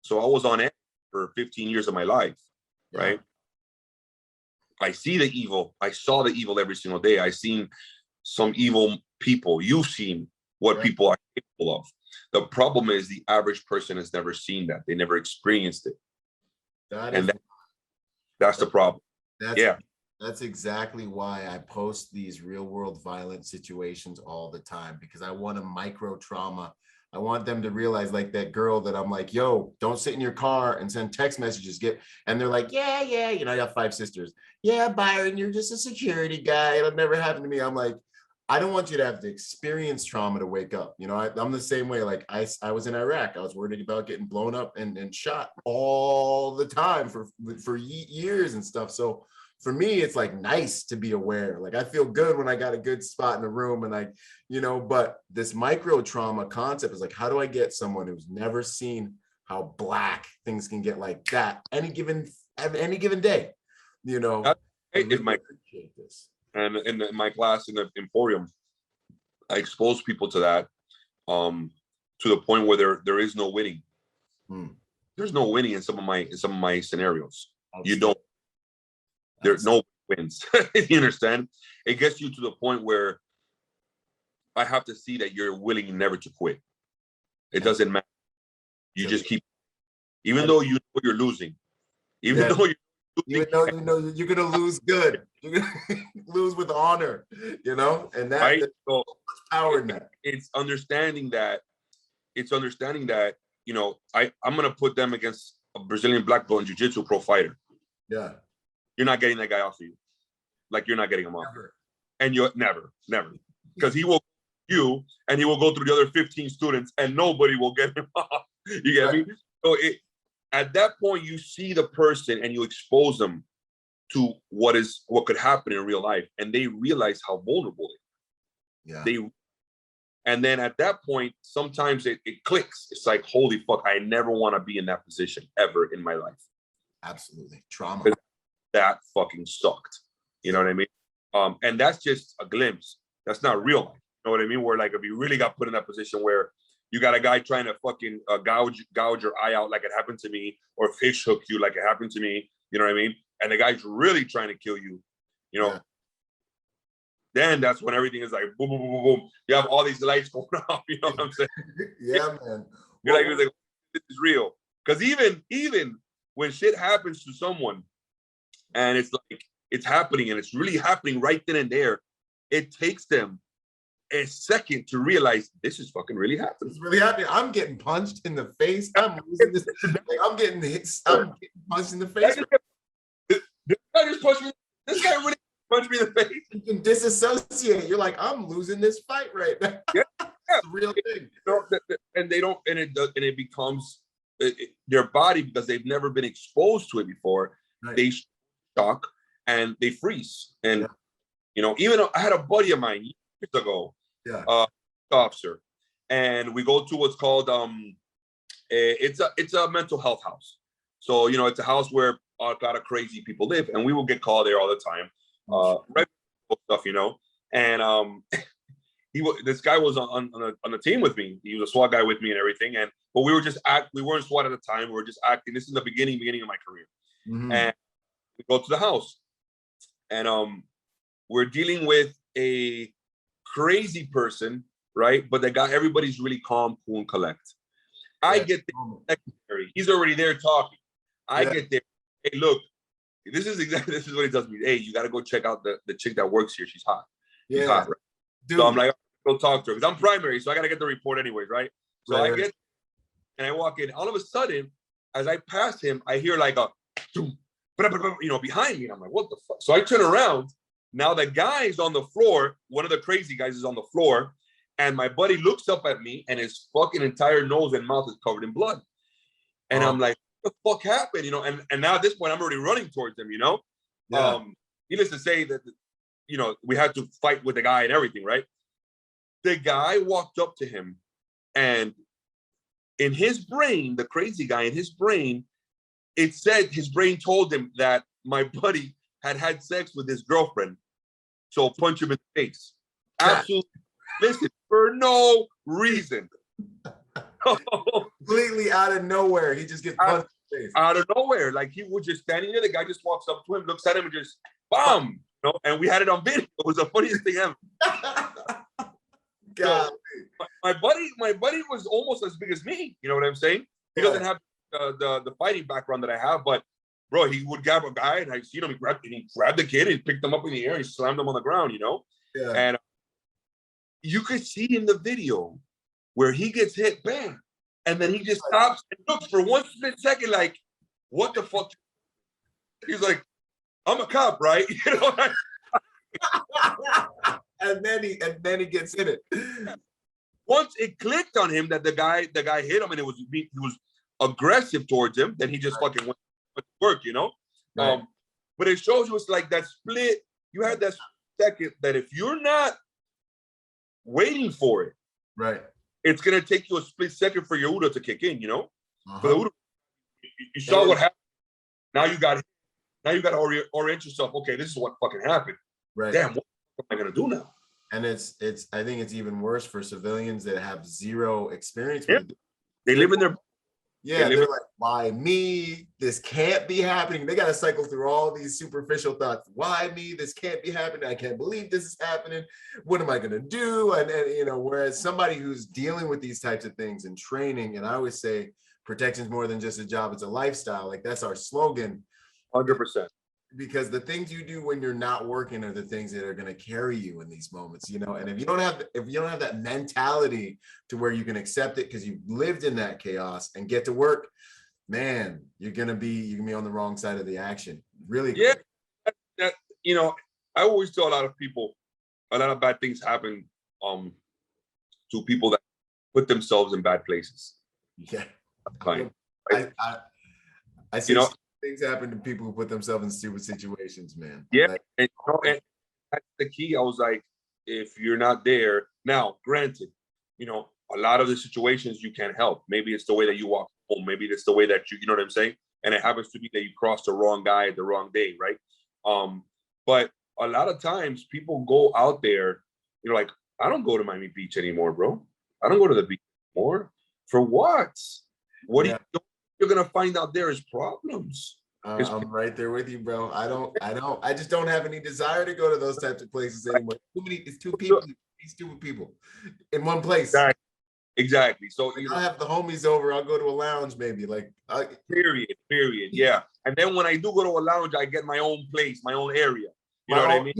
So I was on edge for 15 years of my life, right? I see the evil. I saw the evil every single day. I seen some evil people. You've seen what people are capable of. The problem is the average person has never seen that. They never experienced it. That's the problem. That's exactly why I post these real world violent situations all the time, because I want a micro trauma. I want them to realize, like that girl that I'm like, yo, don't sit in your car and send text messages. And they're like, yeah. I got 5 sisters. Yeah, Byron, you're just a security guy. It'll never happen to me. I'm like, I don't want you to have to experience trauma to wake up. I'm the same way. Like I was in Iraq. I was worried about getting blown up and shot all the time for years and stuff. So for me, it's like nice to be aware. Like I feel good when I got a good spot in the room and but this micro trauma concept is like, how do I get someone who's never seen how black things can get like that any given day, appreciate this. And in my class in the Emporium, I expose people to that, to the point where there is no winning. There's no winning in some of my scenarios. You don't. There's no wins. You understand? It gets you to the point where I have to see that you're willing never to quit. It doesn't matter. You just keep, even though you know you're losing, even though you know you're gonna lose good. You're gonna lose with honor, and that right? So power in that. It's understanding that I'm gonna put them against a Brazilian black belt in jiu-jitsu pro fighter. Yeah. You're not getting that guy off of you. Like you're not getting him off. Never. And you're never. Because he will you and he will go through the other 15 students and nobody will get him off. You get me? So at that point, you see the person and you expose them to what could happen in real life, and they realize how vulnerable they are. Yeah. And then at that point, sometimes it clicks. It's like, holy fuck, I never want to be in that position ever in my life. Absolutely. Trauma. That fucking sucked. You know what I mean? And that's just a glimpse. That's not real life. You know what I mean? Where like if you really got put in that position where you got a guy trying to fucking gouge your eye out like it happened to me, or fish hook you like it happened to me. You know what I mean? And the guy's really trying to kill you. Then that's when everything is like boom, boom, boom, boom, boom. You have all these lights going off. You know what I'm saying? Yeah, man. You're like, this is real. Because even when shit happens to someone, and it's like it's happening, and it's really happening right then and there, it takes them a second to realize this is fucking really happening. It's really happening. I'm getting punched in the face. I'm losing this. I'm getting hits. I'm getting punched in the face. This guy just punched me. This guy really punched me in the face. You can disassociate. You're like, I'm losing this fight right now. Yeah. It's a real thing. And they don't, and it becomes their body, because they've never been exposed to it before. Right. They shock and they freeze. And even I had a buddy of mine years ago, officer, and we go to what's called it's a mental health house. So it's a house where a lot of crazy people live, and we will get called there all the time. Stuff, and this guy was on the team with me. He was a SWAT guy with me and everything. But we weren't SWAT at the time. We were just acting. This is the beginning of my career. Mm-hmm. And we go to the house, and we're dealing with a crazy person, right? But everybody's really calm, cool, and collect. I get there, he's already there talking. I get there. Hey, look, this is what he tells me. Hey, you got to go check out the chick that works here. She's hot. She's hot, right? So I'm like, go talk to her, because I'm primary, so I got to get the report anyways, right? So I get, and I walk in. All of a sudden, as I pass him, I hear like a, behind me. And I'm like, what the fuck? So I turn around. Now the guy is on the floor. One of the crazy guys is on the floor. And my buddy looks up at me and his fucking entire nose and mouth is covered in blood. And I'm like, what the fuck happened? And now at this point, I'm already running towards him, Yeah. Needless to say that, we had to fight with the guy and everything, right? The guy walked up to him, and in his brain, the crazy guy, in his brain, it said his brain told him that my buddy had sex with his girlfriend. So punch him in the face. Absolutely. Listen, for no reason. Completely out of nowhere. He just gets punched in the face. Out of nowhere. Like, he was just standing there. The guy just walks up to him, looks at him, and just, bam. And we had it on video. It was the funniest thing ever. God. So, my buddy was almost as big as me. You know what I'm saying? He doesn't have the fighting background that I have, but bro, he would grab a guy, and I seen him. He grabbed the kid, and picked him up in the air, and slammed him on the ground. Yeah. And you could see in the video where he gets hit, bam, and then he just stops and looks for 1 split second, like, what the fuck? He's like, I'm a cop, right? And then he gets in it. Once it clicked on him that the guy hit him, and he was aggressive towards him, then he just fucking went to work, Right. But it shows you it's like that split. You had that second that if you're not waiting for it, right, it's gonna take you a split second for your UDA to kick in, For the UDA, you saw what happened. Now you got to orient yourself. Okay, this is what fucking happened. Right. Damn, what am I gonna do now? And I think it's even worse for civilians that have zero experience with it. They live in their they're like, why me? This can't be happening. They got to cycle through all these superficial thoughts. Why me? This can't be happening. I can't believe this is happening. What am I going to do? And whereas somebody who's dealing with these types of things and training, and I always say protection is more than just a job, it's a lifestyle. Like, that's our slogan. 100%. Because the things you do when you're not working are the things that are going to carry you in these moments, and if you don't have that mentality to where you can accept it because you've lived in that chaos and get to work, man, you're going to be on the wrong side of the action really quick. I always tell a lot of people a lot of bad things happen to people that put themselves in bad places. Yeah. Right? I see things happen to people who put themselves in stupid situations, man. Yeah, and that's the key. I was like, if you're not there now, granted, a lot of the situations you can't help. Maybe it's the way that you walk home. Maybe it's the way that you know what I'm saying. And it happens to be that you crossed the wrong guy at the wrong day, right? But a lot of times people go out there, like, I don't go to Miami Beach anymore, bro. I don't go to the beach anymore. For what? What do you do? You're gonna find out there is problems. I'm right there with you, bro. I just don't have any desire to go to those types of places anymore. It's two people, these stupid people in one place. Exactly. So I'll have the homies over. I'll go to a lounge, maybe. Period. Yeah. And then when I do go to a lounge, I get my own place, my own area. You know what I mean?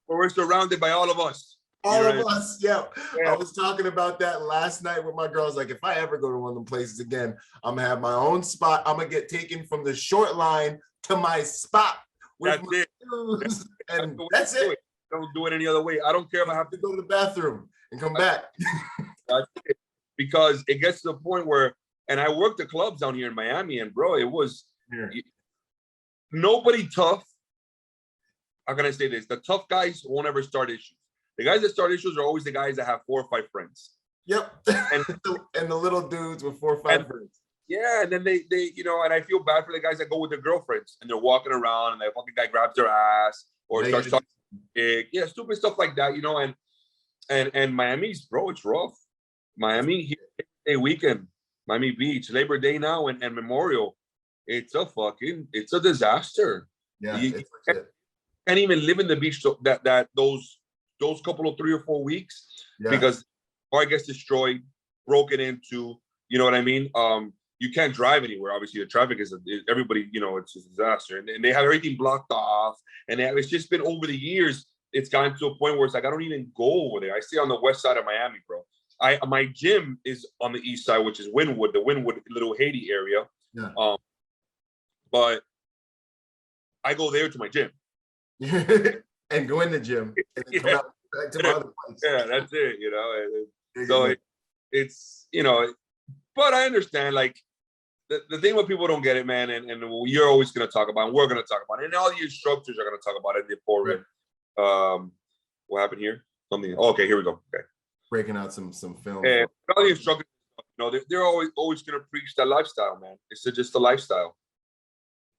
Where we're surrounded by all of us. All of us, yeah. I was talking about that last night with my girls. Like, if I ever go to one of them places again, I'm gonna have my own spot. I'm gonna get taken from the short line to my spot with my shoes, and that's it. Don't do it any other way. I don't care if I have to go to the bathroom and come back. That's it. Because it gets to the point where, and I worked the clubs down here in Miami, and bro, it was nobody tough. How can I say this? The tough guys won't ever start issues. The guys that start issues are always the guys that have 4 or 5 friends. Yep. And the little dudes with 4 or 5 friends. Yeah, and then they and I feel bad for the guys that go with their girlfriends and they're walking around and the fucking guy grabs their ass or starts talking big. Yeah, stupid stuff like that, and Miami's, bro, it's rough. Miami here weekend, Miami Beach, Labor Day now and Memorial. It's a disaster. Yeah. You can't even live in the beach those couple of 3 or 4 weeks because car gets destroyed, broken into, you know what I mean? You can't drive anywhere. Obviously, the traffic is everybody, it's a disaster. And they have everything blocked off. And it's just been over the years, it's gotten to a point where it's like, I don't even go over there. I stay on the west side of Miami, bro. my gym is on the east side, which is Wynwood, the Wynwood Little Haiti area. Yeah. But I go there to my gym. And go in the gym and then come out back to my other place. Yeah, that's it, you know. So it's, you know, but I understand, like, the thing what people don't get it, man, and you're always going to talk about, and we're going to talk about it, and all the instructors are going to talk about it in the forum. Right. What happened here? Something. Oh, okay, here we go. Okay. Breaking out some film. And all the instructors, you know, they're always going to preach that lifestyle, man. It's just a lifestyle.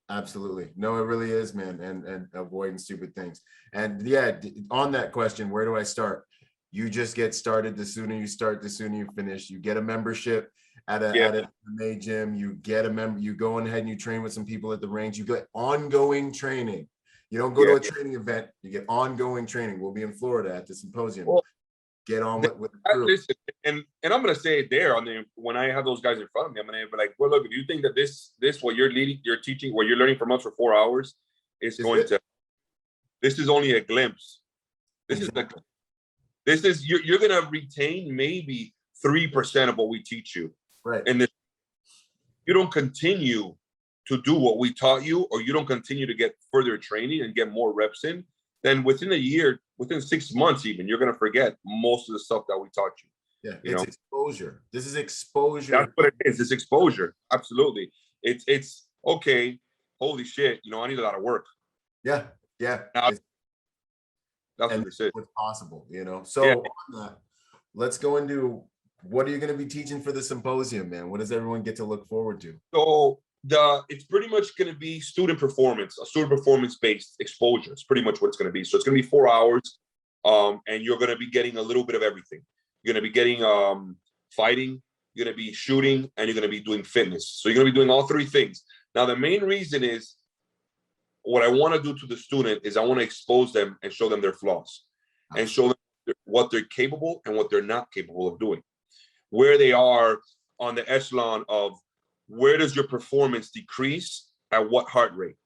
Absolutely. No, it really is, man. And avoiding stupid things. And yeah, on that question, where do I start? You just get started. The sooner you start, the sooner you finish. You get a membership at a MMA gym. You get a member. You go ahead and you train with some people at the range. You get ongoing training. You don't go to a training event. You get ongoing training. We'll be in Florida at the Symposium. Well, get on with the crew. Listen, and I'm gonna say it there when I have those guys in front of me. I'm gonna be like, well, look, if you think that this what you're teaching, what you're learning from us for 4 hours is going to, this is only a glimpse. You're gonna retain maybe 3% of what we teach you. Right. And you don't continue to do what we taught you, or you don't continue to get further training and get more reps in, then within a year, within 6 months even, you're going to forget most of the stuff that we taught you. Yeah, it's exposure. This is exposure. That's what it is. It's exposure. Absolutely. It's okay. Holy shit. You know, I need a lot of work. Yeah. Yeah. That's what this is. What's possible, you know? So on that, let's go into what are you going to be teaching for the Symposium, man? What does everyone get to look forward to? So it's pretty much going to be student performance-based exposure. It's pretty much what it's going to be. So it's going to be 4 hours, and you're going to be getting a little bit of everything. You're going to be getting fighting, you're going to be shooting, and you're going to be doing fitness. So you're going to be doing all three things. Now, the main reason is what I want to do to the student is I want to expose them and show them their flaws and show them what they're capable and what they're not capable of doing, where they are on the echelon of where does your performance decrease at what heart rate.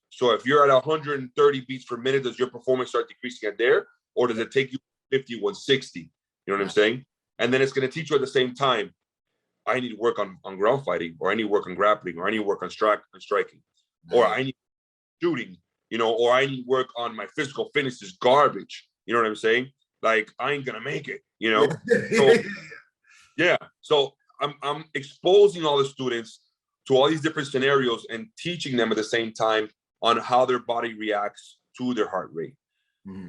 So if you're at 130 beats per minute, does your performance start decreasing at there, or does it take you 50, 160? You know what I'm saying? And then it's going to teach you at the same time, I need to work on ground fighting, or I need to work on grappling, or I need to work on striking, or I need shooting, you know, or I need to work on my physical fitness is garbage. You know what I'm saying? Like, I ain't gonna make it, you know? So, yeah. So I'm exposing all the students to all these different scenarios and teaching them at the same time on how their body reacts to their heart rate,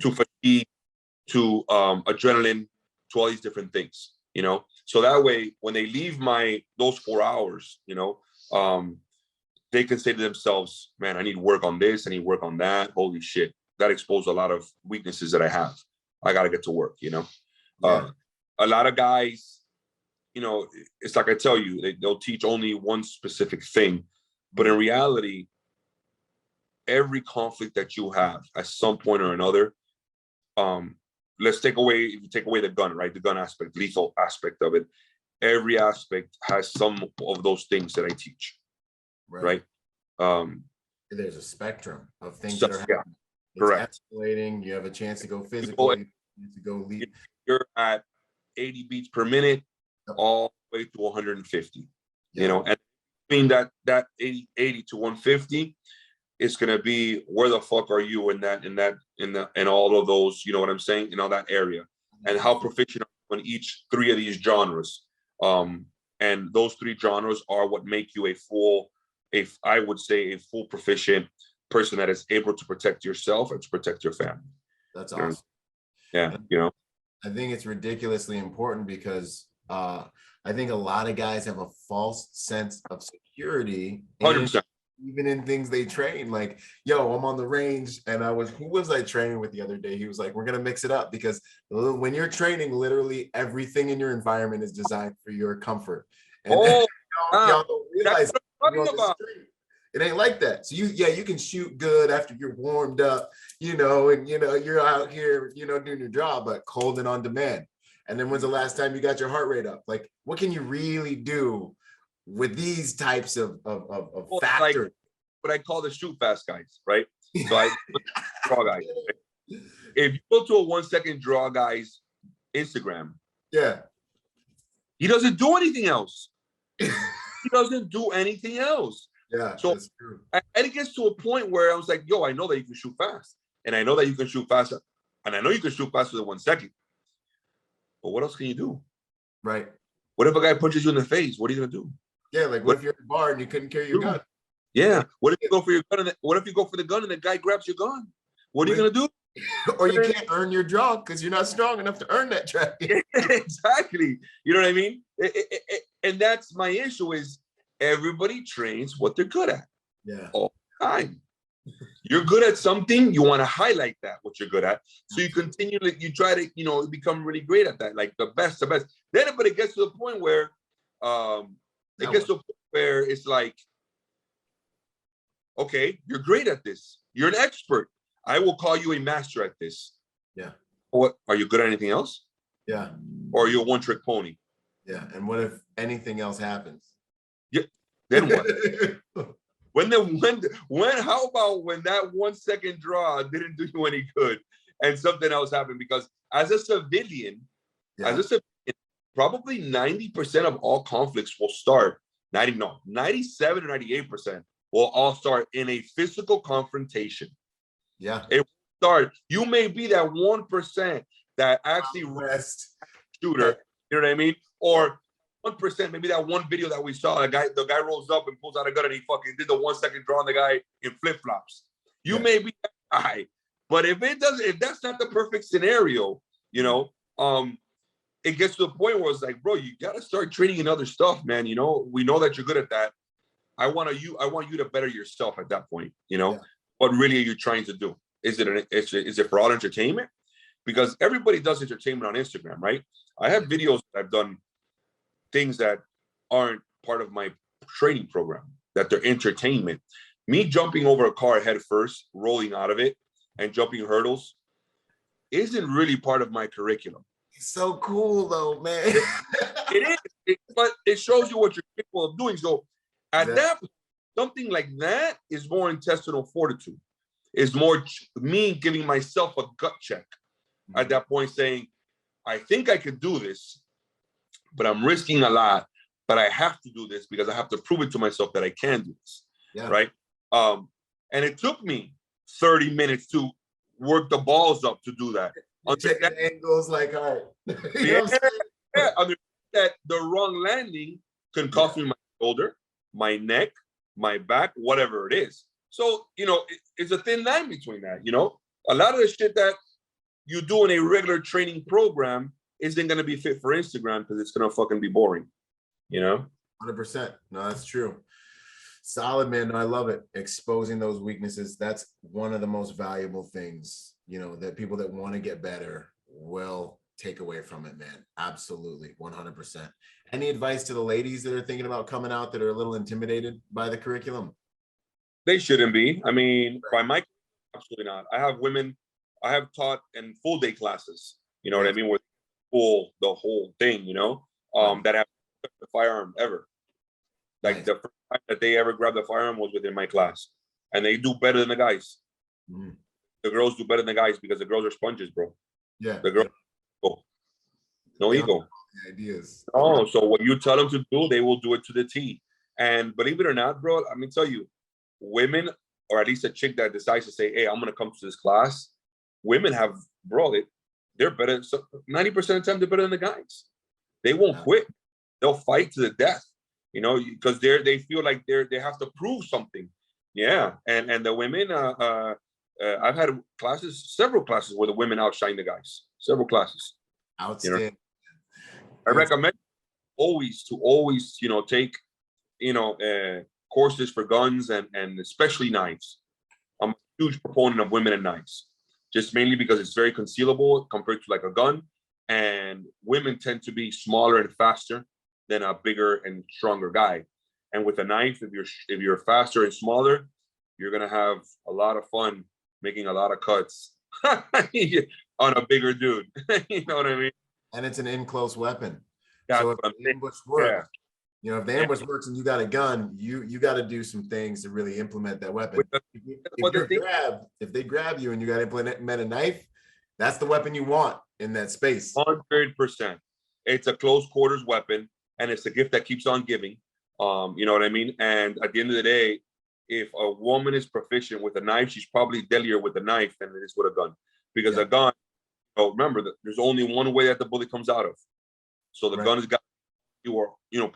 to fatigue, to adrenaline, to all these different things, you know? So that way, when they leave those 4 hours, you know, they can say to themselves, man, I need to work on this, I need to work on that. Holy shit, that exposed a lot of weaknesses that I have. I got to get to work, you know? A lot of guys, you know, it's like I tell you, they'll teach only one specific thing, but in reality, every conflict that you have at some point or another, let's take away the gun, right? The gun aspect, lethal aspect of it. Every aspect has some of those things that I teach, right? There's a spectrum of things that are happening. It's correct. Escalating. You have a chance to go physical. You to go lead. You're at 80 beats per minute, all the way to 150. You know, and between that 80 to 150, it's gonna be where the fuck are you in all of those, you know what I'm saying, in all that area, and how proficient are you in each three of these genres. And those three genres are what make you I would say a full proficient person that is able to protect yourself and to protect your family. That's awesome. Yeah, you know, I think it's ridiculously important because I think a lot of guys have a false sense of security, 100%. Even in things they train. Like, yo, I'm on the range, and who was I training with the other day? He was like, we're gonna mix it up, because when you're training, literally everything in your environment is designed for your comfort. And y'all don't realize it ain't like that. So you can shoot good after you're warmed up, you know, and you're out here, doing your job, but cold and on demand. And then when's the last time you got your heart rate up? Like, what can you really do with these types of factors? Like what I call the shoot fast guys, right? So I draw guys. Right? If you go to a 1 second draw guy's Instagram, He doesn't do anything else. He doesn't do anything else. Yeah, so that's true. And it gets to a point where I was like, yo, I know that you can shoot fast. And I know that you can shoot faster. And I know you can shoot faster than 1 second. But what else can you do? Right. What if a guy punches you in the face? What are you going to do? Yeah, like what if you're at the bar and you couldn't carry your gun? Yeah. What if you go for your gun? What if you go for the gun and the guy grabs your gun? What are you going to do? Or you can't earn your draw because you're not strong enough to earn that track. Exactly. You know what I mean? And that's my issue is everybody trains what they're good at. Yeah. All the time. You're good at something, you want to highlight that, what you're good at. So you continually, you try to, become really great at that, like the best. Then, but it gets to the point where, it's like, okay, you're great at this. You're an expert. I will call you a master at this. Yeah. What, are you good at anything else? Yeah. Or are you a one-trick pony? Yeah. And what if anything else happens? Yeah. Then what? How about when that 1 second draw didn't do you any good and something else happened? Because as a civilian, probably 90% of all conflicts will start, 97 or 98% will all start in a physical confrontation. Yeah. It will start. You may be that 1% that actually shooter, you know what I mean? Or 1%, maybe that one video that we saw, the guy rolls up and pulls out a gun and he fucking did the 1 second draw on the guy in flip-flops. You may be that guy, but if that's not the perfect scenario, it gets to a point where it's like, bro, you gotta start training in other stuff, man. We know that you're good at that. I want you to better yourself at that point. What really are you trying to do? Is it for all entertainment? Because everybody does entertainment on Instagram, right? I have videos that I've done, things that aren't part of my training program, that they're entertainment. Me jumping over a car head first, rolling out of it, and jumping hurdles isn't really part of my curriculum. It's so cool though, man. It is, but it shows you what you're capable of doing. So at that point, something like that is more intestinal fortitude. Is more me giving myself a gut check at that point, saying, I think I could do this, but I'm risking a lot, but I have to do this because I have to prove it to myself that I can do this. Yeah. Right. And it took me 30 minutes to work the balls up to do that. Checking angles like, all right. Understand that the wrong landing can cost me my shoulder, my neck, my back, whatever it is. So, it's a thin line between that, A lot of the shit that you do in a regular training program isn't going to be fit for Instagram because it's going to fucking be boring, 100%. No, that's true. Solid, man. No, I love it. Exposing those weaknesses. That's one of the most valuable things, that people that want to get better will take away from it, man. Absolutely. 100%. Any advice to the ladies that are thinking about coming out that are a little intimidated by the curriculum? They shouldn't be. I mean, by my, absolutely not. I have taught in full day classes, what I mean, with the whole thing, that have the firearm ever. Like the first time that they ever grabbed the firearm was within my class. And they do better than the guys. Mm. The girls do better than the guys because the girls are sponges, bro. Yeah. The girls, no ego. Ideas. Oh, so what you tell them to do, they will do it to the T. And believe it or not, bro, let me tell you, women, or at least a chick that decides to say, hey, I'm going to come to this class, women have, bro, they're better. So 90% of the time, they're better than the guys. They won't quit. They'll fight to the death, because they feel like they have to prove something. Yeah. And the women, I've had several classes where the women outshine the guys. Several classes. Outstanding. I recommend always take, courses for guns and especially knives. I'm a huge proponent of women and knives, just mainly because it's very concealable compared to like a gun. And women tend to be smaller and faster than a bigger and stronger guy. And with a knife, if you're faster and smaller, you're gonna have a lot of fun making a lot of cuts on a bigger dude. You know what I mean? And it's an in-close weapon. That's so what I'm saying. If the ambush works and you got a gun, you got to do some things to really implement that weapon. If they grab you and you got to implement a knife, that's the weapon you want in that space. 100%. It's a close quarters weapon, and it's a gift that keeps on giving. You know what I mean? And at the end of the day, if a woman is proficient with a knife, she's probably deadlier with a knife than it is with a gun. Because a gun, remember that there's only one way that the bullet comes out of. So the gun has got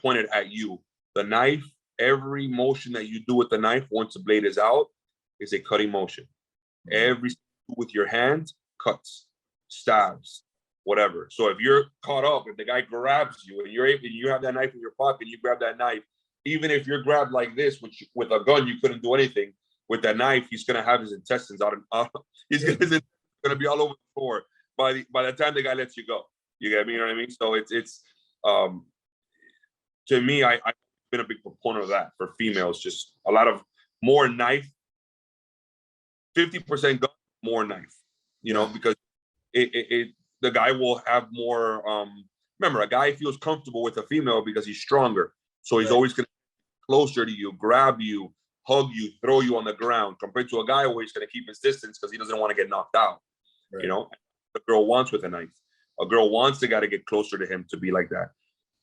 pointed at you. The knife, every motion that you do with the knife once the blade is out is a cutting motion. Every with your hand cuts, stabs, whatever. So if you're caught up, if the guy grabs you and you have that knife in your pocket, you grab that knife, even if you're grabbed like this, which with a gun you couldn't do anything. With that knife, he's gonna have his intestines out. He's gonna be all over the floor by the time the guy lets you go. You get me? You know what I mean? So it's to me, I've been a big proponent of that for females. Just a lot of more knife, 50% gun, more knife. You know, because the guy will have more. Remember, a guy feels comfortable with a female because he's stronger, so he's always gonna be closer to you, grab you, hug you, throw you on the ground, compared to a guy where he's gonna keep his distance because he doesn't want to get knocked out. You know, the girl wants with a knife. A girl wants the guy to get closer to him to be like that,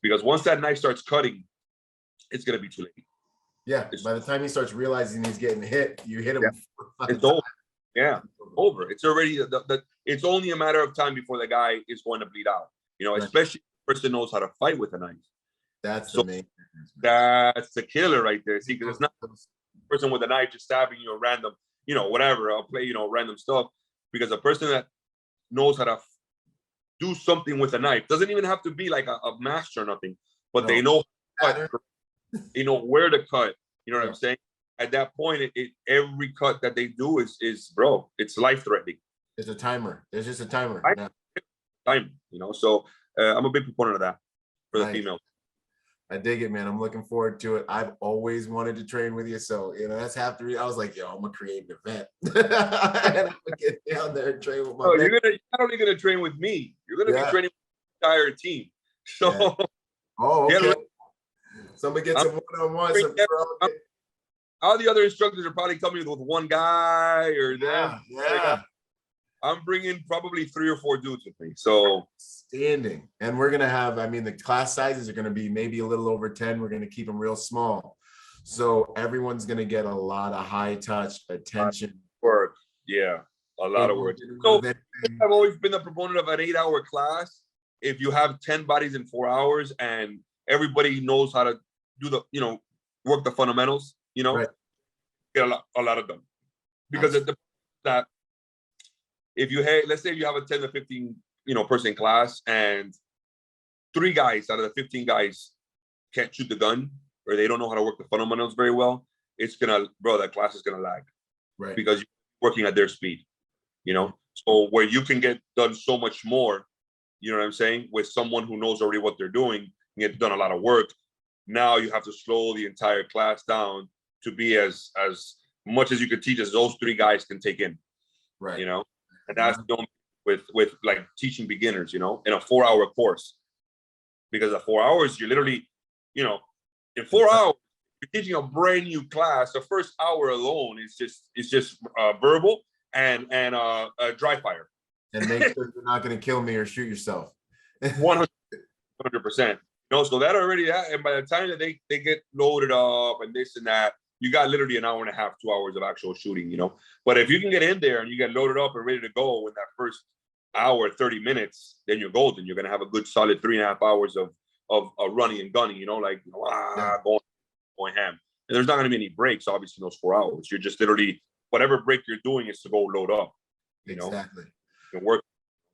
because once that knife starts cutting, it's gonna be too late. Yeah, by the time he starts realizing he's getting hit, you hit him. It's over. Yeah, over. It's already it's only a matter of time before the guy is going to bleed out. You know, especially if the person knows how to fight with a knife. That's the main difference, man. That's the killer right there. See, because it's not a person with a knife just stabbing you a random, whatever. I'll play, random stuff. Because a person that knows how to do something with a knife doesn't even have to be like a master or nothing, but they know where to cut. You know what I'm saying? At that point, every cut that they do is bro, it's life threatening. It's a timer. There's just a timer. Time, So I'm a big proponent of that for the females. I dig it, man. I'm looking forward to it. I've always wanted to train with you, so that's half the reason. I was like, yo, I'm gonna create an event, and I'm gonna get down there and train with my. You're not only gonna train with me. You're gonna be training with the entire team. So, okay. Somebody get some one-on-one. All the other instructors are probably coming with one guy or them. I'm bringing probably 3 or 4 dudes with me. So standing, and we're gonna have. the class sizes are gonna be maybe a little over 10. We're gonna keep them real small, so everyone's gonna get a lot of high touch attention. Work, a lot of work. So I've always been a proponent of an 8-hour class. If you have 10 bodies in 4 hours and everybody knows how to do the, work the fundamentals, get a lot of them. Because that if you let's say you have a 10 to 15, person class, and 3 guys out of the 15 guys can't shoot the gun, or they don't know how to work the fundamentals very well, that class is gonna lag. Right. Because you're working at their speed, So where you can get done so much more, you know what I'm saying, with someone who knows already what they're doing, and get done a lot of work. Now you have to slow the entire class down to be as much as you could teach as those 3 guys can take in. Right. And that's the only with like teaching beginners, in a 4-hour course. Because at 4 hours, you're literally, in 4 hours, you're teaching a brand new class. The first hour alone is just verbal and dry fire. And make sure you're not going to kill me or shoot yourself. 100%. So that already, and by the time that they get loaded up and this and that, you got literally an hour and a half, 2 hours of actual shooting, But if you can get in there and you get loaded up and ready to go in that first hour, 30 minutes, then you're golden. You're going to have a good solid 3.5 hours of running and gunning, going ham. And there's not going to be any breaks, obviously, in those 4 hours. You're just literally, whatever break you're doing is to go load up, Exactly. And work.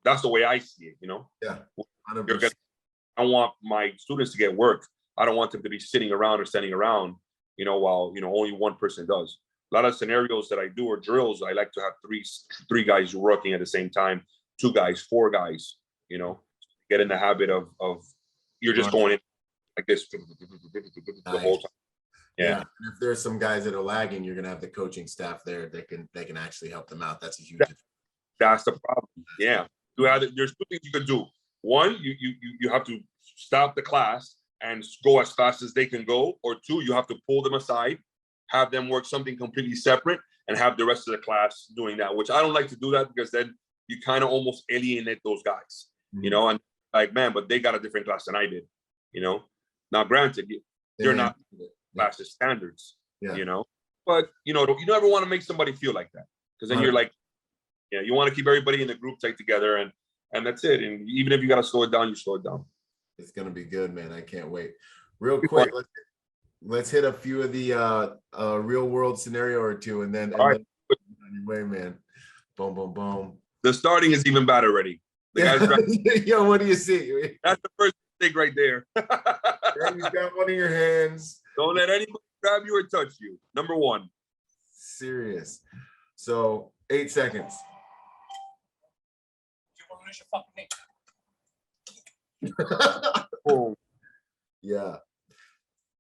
That's the way I see it, Yeah. 100%. I want my students to get work. I don't want them to be sitting around or standing around, while, only one person does. A lot of scenarios that I do or drills, I like to have three guys working at the same time, 2 guys, 4 guys, get in the habit of you're just going in like this the whole time. Yeah. And if there's some guys that are lagging, you're going to have the coaching staff there that can actually help them out. That's a huge That's the problem. Yeah. There's 2 things you can do. One, you have to stop the class and go as fast as they can go, or 2, you have to pull them aside, have them work something completely separate, and have the rest of the class doing that, which I don't like to do that, because then you kind of almost alienate those guys, and like, man, but they got a different class than I did, you know. Now, granted, they're not class's standards, you know, but you know, you never want to make somebody feel like that, because then you're like, yeah, you want to keep everybody in the group tight together, and that's it. And even if you got to slow it down, you slow it down. It's gonna be good, man. I can't wait. Real quick, let's hit a few of the real world scenario or two, and then on your way, man. Boom, boom, boom. The starting is even bad already. The guy's yo, what do you see? That's the first thing right there. He's got one of your hands. Don't let anybody grab you or touch you. Number one. Serious. So 8 seconds. Oh. Yeah.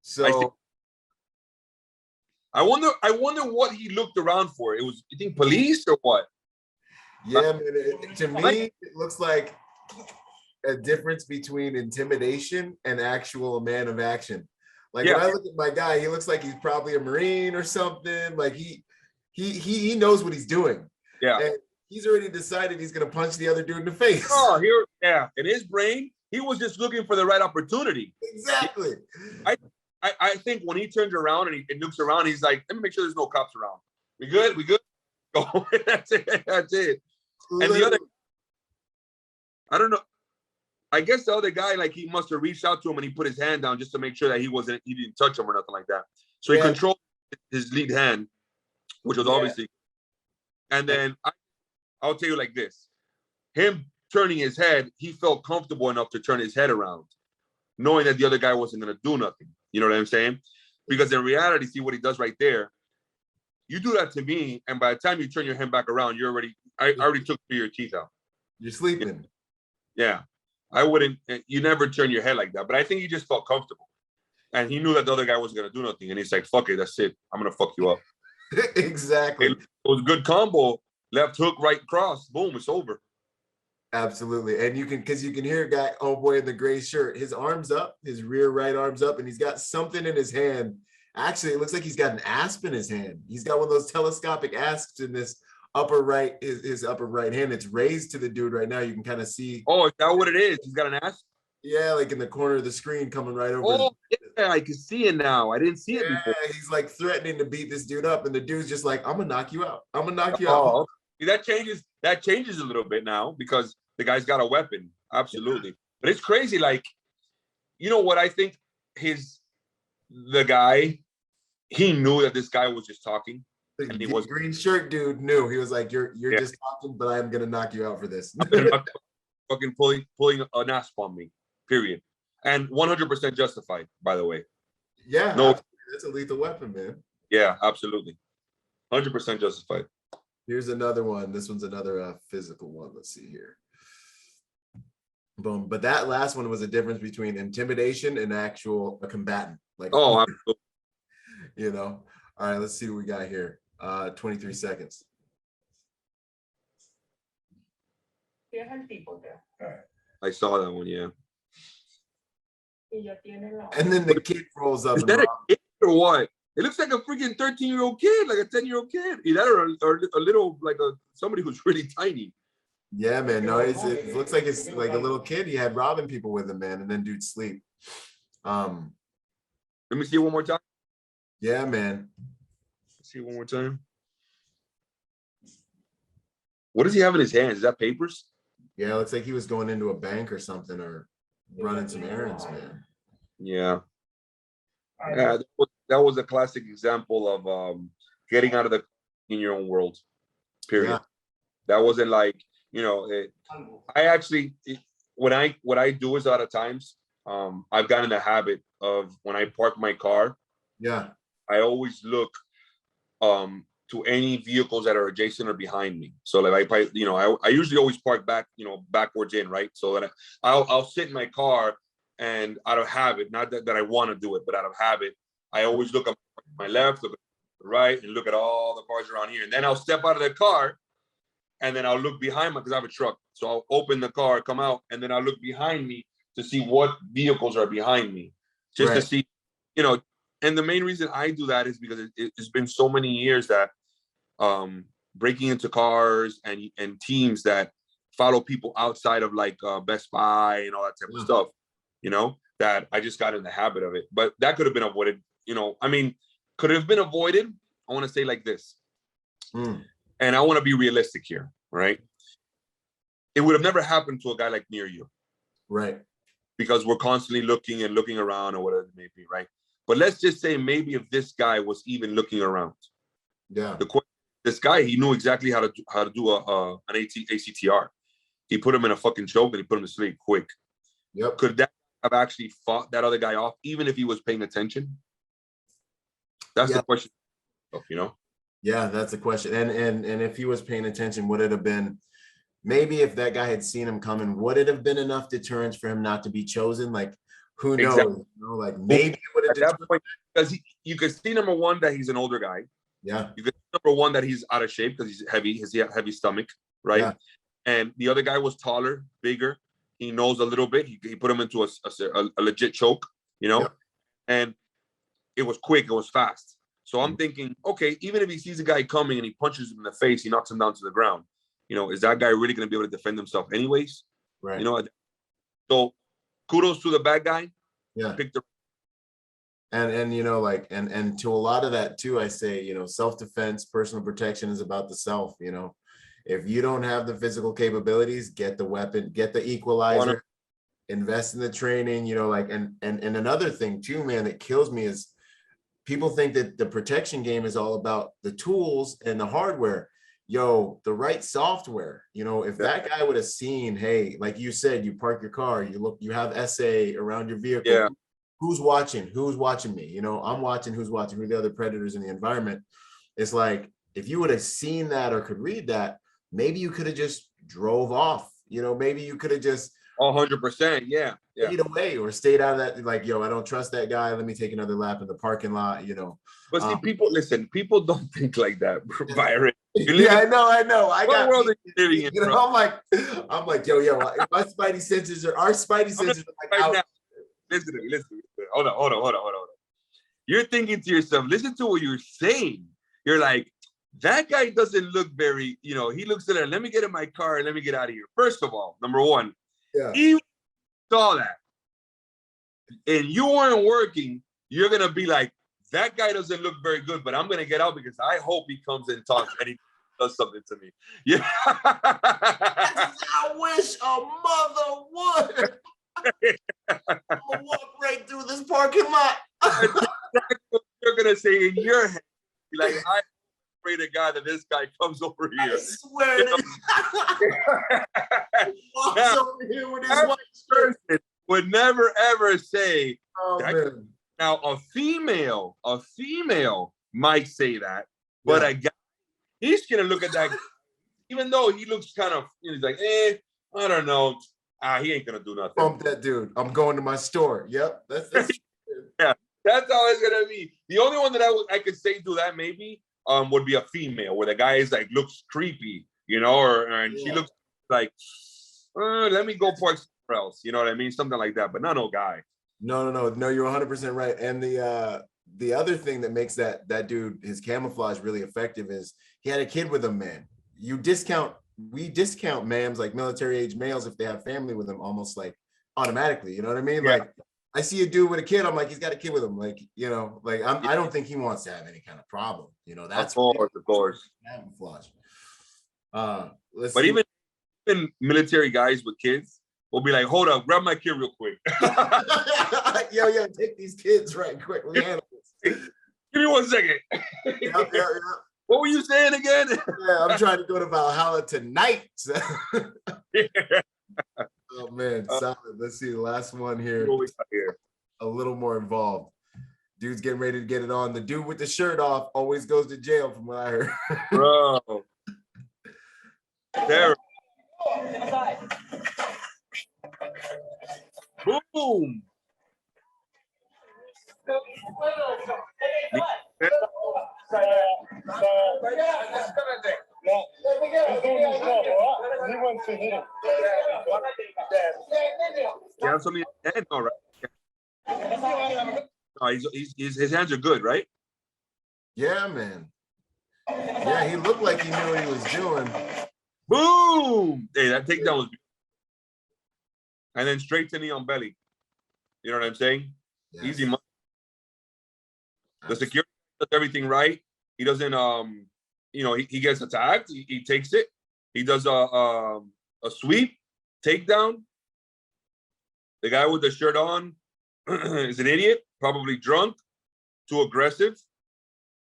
So I wonder what he looked around for. It was, you think, police or what? Yeah, man. To me, it looks like a difference between intimidation and actual man of action. Like when I look at my guy, he looks like he's probably a Marine or something. Like he knows what he's doing. Yeah. And he's already decided he's gonna punch the other dude in the face. Oh, in his brain, he was just looking for the right opportunity. Exactly. I think when he turns around and he looks around, he's like, let me make sure there's no cops around. We good? We good? Oh, that's it. That's it. And the other, I don't know. I guess the other guy, like, he must have reached out to him and he put his hand down just to make sure that he didn't touch him or nothing like that. So he controlled his lead hand, which was obviously. And then I'll tell you like this: him turning his head, he felt comfortable enough to turn his head around, knowing that the other guy wasn't going to do nothing. You know what I'm saying? Because in reality, see what he does right there. You do that to me, and by the time you turn your head back around, I already took your teeth out. You're sleeping. Yeah. I wouldn't, you never turn your head like that. But I think he just felt comfortable. And he knew that the other guy wasn't going to do nothing. And he's like, fuck it, that's it. I'm going to fuck you up. Exactly. It was a good combo. Left hook, right cross. Boom, it's over. Absolutely. And you can hear a guy, oh boy, in the gray shirt, his arm's up, his rear right arm's up, and he's got something in his hand. Actually, it looks like he's got an asp in his hand. He's got one of those telescopic asps in this upper right, his upper right hand. It's raised to the dude right now. You can kind of see. Oh, is that what it is? He's got an asp? Yeah, like in the corner of the screen coming right over. Oh, yeah, I can see it now. I didn't see it before. He's like threatening to beat this dude up, and the dude's just like, I'm gonna knock you out. I'm gonna knock you out. That changes a little bit now because the guy's got a weapon. Absolutely. But it's crazy. Like, you know what I think? The guy, he knew that this guy was just talking. And he was green shirt dude knew. He was like, you're just talking, but I'm gonna knock you out for this. Fucking pulling an asp on me, period. And 100% justified, by the way. Yeah, no, that's a lethal weapon, man. Yeah, absolutely. 100% justified. Here's another one. This one's another physical one. Let's see here. Boom. But that last one was a difference between intimidation and actual combatant. Like, absolutely. You know. All right, let's see what we got here. 23 seconds. I saw that one, yeah. And then the kid rolls up. Is that a kid or what? It looks like a freaking 13-year-old kid, like a 10-year-old kid. Either or a little, like somebody who's really tiny. Yeah, man. No, it looks like it's like a little kid. He had robbing people with him, man, and then dude sleep. Let me see it one more time. Yeah, man. Let's see it one more time. What does he have in his hands? Is that papers? Yeah, it looks like he was going into a bank or something, or running some errands, man. Yeah. Yeah, that was a classic example of getting out of in your own world. Period. Yeah. That wasn't like, you know, what I do is a lot of times, I've gotten in the habit of when I park my car, I always look to any vehicles that are adjacent or behind me. So like I usually always park backwards in, right? So that I'll sit in my car, and out of habit, not that I want to do it, but out of habit, I always look up my left, look at the right, and look at all the cars around here. And then I'll step out of the car, and then I'll look behind me because I have a truck. So I'll open the car, come out, and then I'll look behind me to see what vehicles are behind me, just to see, you know. And the main reason I do that is because it's been so many years that breaking into cars and teams that follow people outside of like Best Buy and all that type of stuff, you know, that I just got in the habit of it. But that could have been avoided, you know. I mean, could it have been avoided? I want to say like this. And I want to be realistic here, right? It would have never happened to a guy like me or you. Right. Because we're constantly looking and looking around or whatever it may be, right? But let's just say maybe if this guy was even looking around. Yeah. This guy, he knew exactly how to do an ACTR. He put him in a fucking choke and he put him to sleep quick. Yep. Could that have actually fought that other guy off, even if he was paying attention? That's the question, you know? Yeah, that's the question. And if he was paying attention, would it have been, maybe if that guy had seen him coming, would it have been enough deterrence for him not to be chosen? Like, who knows? Exactly. You know, like maybe it would have at that point, because you could see, number one, that he's an older guy. Yeah. You could see, number one, that he's out of shape because he's heavy, he has a heavy stomach, right? Yeah. And the other guy was taller, bigger. He knows a little bit. He put him into a legit choke, you know? Yeah. And it was quick, it was fast. So I'm thinking, okay, even if he sees a guy coming and he punches him in the face, he knocks him down to the ground, you know, is that guy really going to be able to defend himself anyways? Right. You know, so kudos to the bad guy. Yeah. And you know, like, and to a lot of that too, I say, you know, self-defense, personal protection is about the self, you know. If you don't have the physical capabilities, get the weapon, get the equalizer, invest in the training, you know, like, and another thing too, man, that kills me is people think that the protection game is all about the tools and the hardware. Yo, the right software, you know, if that guy would have seen, hey, like you said, you park your car, you look, you have SA around your vehicle. Yeah. Who's watching? Who's watching me? You know, I'm watching, who's watching, who are the other predators in the environment? It's like, if you would have seen that or could read that, maybe you could have just drove off, you know, maybe you could have just 100%. Yeah. Stayed away or stayed out of that. Like, yo, I don't trust that guy. Let me take another lap in the parking lot, you know. But see, people don't think like that, Byron. Yeah, I know. I got world are you living in, you know, I'm like, yo, my spidey senses are like out. Now. Listen to me. Hold on. You're thinking to yourself, listen to what you're saying. You're like, that guy doesn't look very, you know, he looks at it, let me get in my car and let me get out of here. First of all, number one, even saw that and you weren't working, you're going to be like, that guy doesn't look very good, but I'm going to get out because I hope he comes and talks and he does something to me. Yeah. I wish a mother would. I'm gonna walk right through this parking lot. That's what you're going to say in your head. You're like, I'm afraid to God that this guy comes over here. I swear to God. Walks over here with his white shirt. Would never ever say man. Now a female might say that, but a guy, he's gonna look at that, even though he looks kind of, he's like, I don't know, he ain't gonna do nothing. Bump that dude. I'm going to my store. Yep, that's yeah, that's how it's gonna be. The only one that I could say do that maybe would be a female, where the guy is like looks creepy, you know, and she looks like, let me go park somewhere else, you know what I mean, something like that, but not no guy. No, you're 100% right. And the other thing that makes that dude, his camouflage really effective is he had a kid with him, man. We discount mams, like military age males, if they have family with them, almost like automatically, you know what I mean? Yeah. Like I see a dude with a kid, I'm like, he's got a kid with him, like, you know, like I don't think he wants to have any kind of problem, you know. That's of course camouflage. But even military guys with kids will be like, hold up, grab my kid real quick. yo, take these kids right quick. We handle this. Give me 1 second. Yep. What were you saying again? Yeah, I'm trying to go to Valhalla tonight. Oh man, solid. Let's see the last one here. A little more involved. Dude's getting ready to get it on. The dude with the shirt off always goes to jail, from what I heard. Bro. There. Boom. Cancel me again, all right. No, his hands are good, right? Yeah, man. Yeah, he looked like he knew what he was doing. Boom! Hey, that takedown was beautiful. And then straight to knee on belly. You know what I'm saying? Yes. Easy money. The security does everything right. He doesn't, he gets attacked. He takes it. He does a sweep, takedown. The guy with the shirt on is an idiot, probably drunk, too aggressive,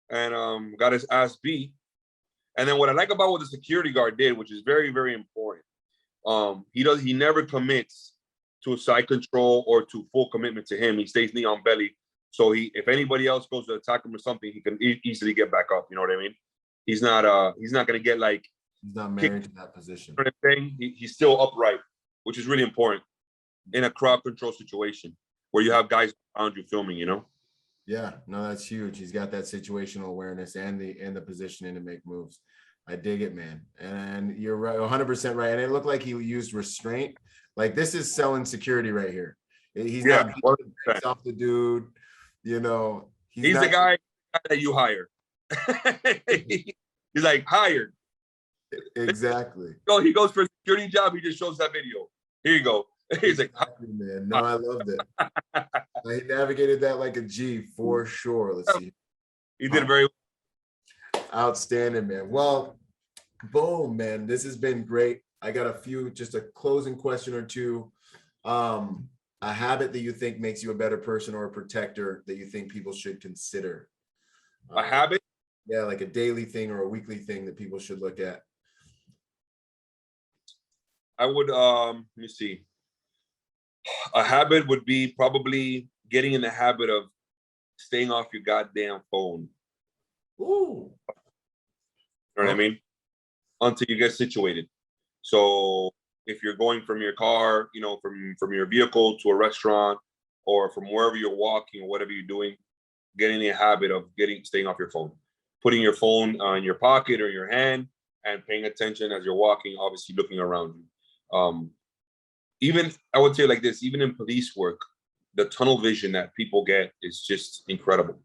and got his ass beat. And then what I like about what the security guard did, which is very, very important, he never commits to a side control or to full commitment to him. He stays knee on belly. So if anybody else goes to attack him or something, he can easily get back up. You know what I mean? He's not gonna get like, he's not married to that position. You know what I'm saying? He's still upright, which is really important in a crowd control situation where you have guys around you filming, you know? Yeah, no, that's huge. He's got that situational awareness and the positioning to make moves. I dig it, man. And you're right, 100% right. And it looked like he used restraint. Like, this is selling security right here. He's not beating off the dude, you know. He's the guy that you hire. He's like, hired. Exactly. So he goes for a security job. He just shows that video. Here you go. He's like, exactly, man. No, I loved it. He navigated that like a G for sure. Let's see. He did very well. Outstanding, man. Well, boom, man. This has been great. I got just a closing question or two. A habit that you think makes you a better person or a protector that you think people should consider. A habit? Yeah, like a daily thing or a weekly thing that people should look at. I would, let me see. A habit would be probably getting in the habit of staying off your goddamn phone. Ooh. You know what I mean? Until you get situated. So if you're going from your car, you know, from your vehicle to a restaurant, or from wherever you're walking or whatever you're doing, get in the habit of staying off your phone. Putting your phone in your pocket or your hand and paying attention as you're walking, obviously looking around you. Even, I would say like this, even in police work, the tunnel vision that people get is just incredible.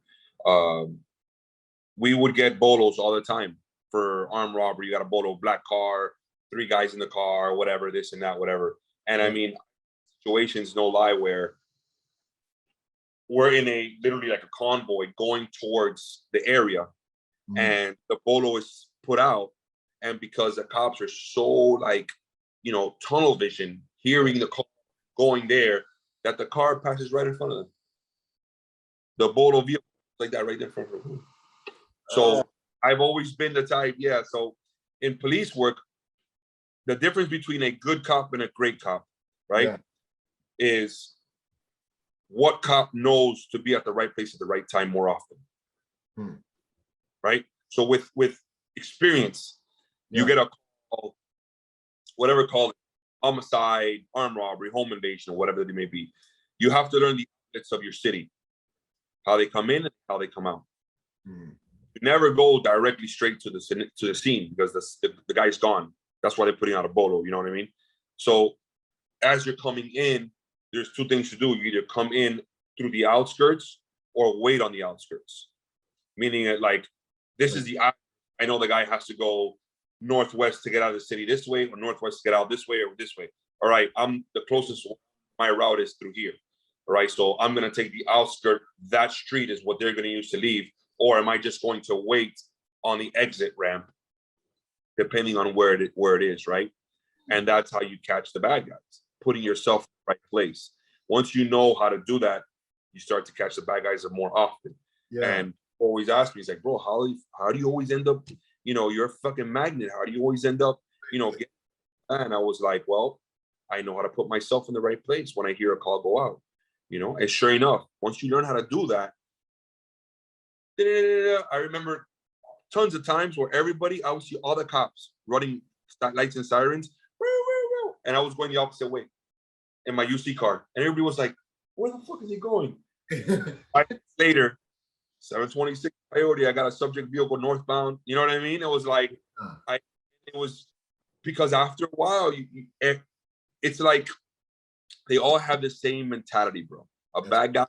We would get bolos all the time for armed robbery. You got a bolo, black car, 3 guys in the car, whatever, this and that, whatever. And I mean, situations, no lie, where we're in literally like a convoy going towards the area, and the bolo is put out. And because the cops are so like, you know, tunnel vision, hearing the car going there, that the car passes right in front of them. The bolo vehicle, like that right there in front of them. So I've always been the type, so in police work, the difference between a good cop and a great cop, right, is what cop knows to be at the right place at the right time more often, right? So with experience, you get a call, whatever call it, homicide, armed robbery, home invasion, or whatever they may be. You have to learn the outlets of your city, how they come in and how they come out. You never go directly straight to the scene because the guy's gone. That's why they're putting out a bolo, you know what I mean? So as you're coming in, there's 2 things to do. You either come in through the outskirts or wait on the outskirts. Meaning that, like, this is I know the guy has to go northwest to get out of the city this way, or northwest to get out this way or this way. All right, I'm the closest, my route is through here. All right, so I'm gonna take the outskirt. That street is what they're gonna use to leave. Or am I just going to wait on the exit ramp, depending on where it is, right? And that's how you catch the bad guys, putting yourself in the right place. Once you know how to do that, you start to catch the bad guys more often. And always ask me, he's like, bro, how do you always end up, you know, you're a fucking magnet. How do you always end up, you know, and I was like, well, I know how to put myself in the right place when I hear a call go out, you know? And sure enough, once you learn how to do that, I remember tons of times where I would see all the cops running lights and sirens, and I was going the opposite way in my UC car. And everybody was like, where the fuck is he going? 5 minutes later, 726 Coyote, I got a subject vehicle northbound. You know what I mean? It was like, it was because after a while, it's like they all have the same mentality, bro. A bad guy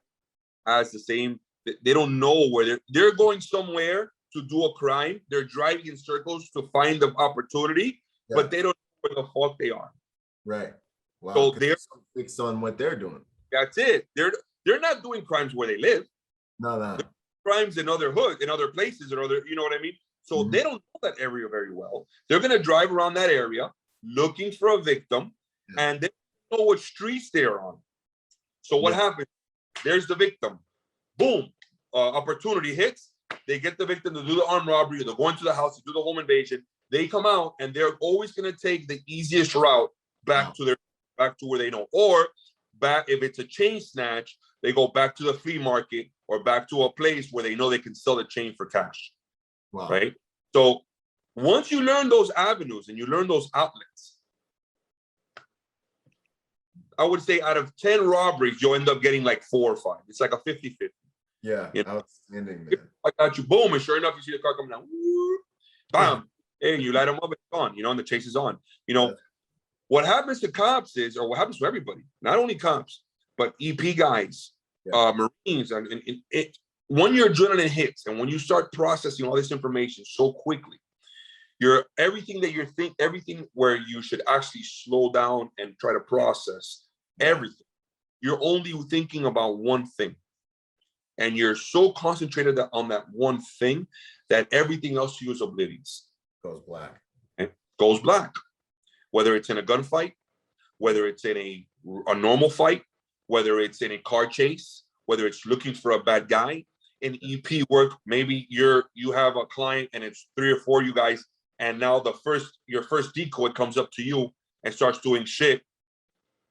has the same. They don't know where they're going somewhere to do a crime. They're driving in circles to find the opportunity but they don't know where the fuck they are. Right. Wow. So they're so fixed on what they're doing. That's it. They're not doing crimes where they live. No. Crimes in other hoods, in other places, or other, you know what I mean? So they don't know that area very well. They're gonna drive around that area looking for a victim, and they don't know what streets they're on. So what happens? There's the victim. Boom. Opportunity hits. They get the victim to do the armed robbery, or they're going to the house to do the home invasion. They come out and they're always gonna take the easiest route back to where they know. Or back, if it's a chain snatch, they go back to the flea market or back to a place where they know they can sell the chain for cash. Wow. Right? So once you learn those avenues and you learn those outlets, I would say out of 10 robberies, you'll end up getting like 4 or 5. It's like a 50-50. Yeah, you know? Outstanding, man. I got you, boom, and sure enough, you see the car coming down. Woo, bam. Hey, you light them up, it's on, you know, and the chase is on. You know, what happens to cops is, or what happens to everybody, not only cops, but EP guys, Marines, and when your adrenaline hits and when you start processing all this information so quickly, everything where you should actually slow down and try to process everything, you're only thinking about one thing. And you're so concentrated on that one thing that everything else to you is oblivious. Goes black. It goes black. Whether it's in a gunfight, whether it's in a normal fight, whether it's in a car chase, whether it's looking for a bad guy. In EP work, maybe you have a client and it's 3 or 4 of you guys, and now your first decoy comes up to you and starts doing shit.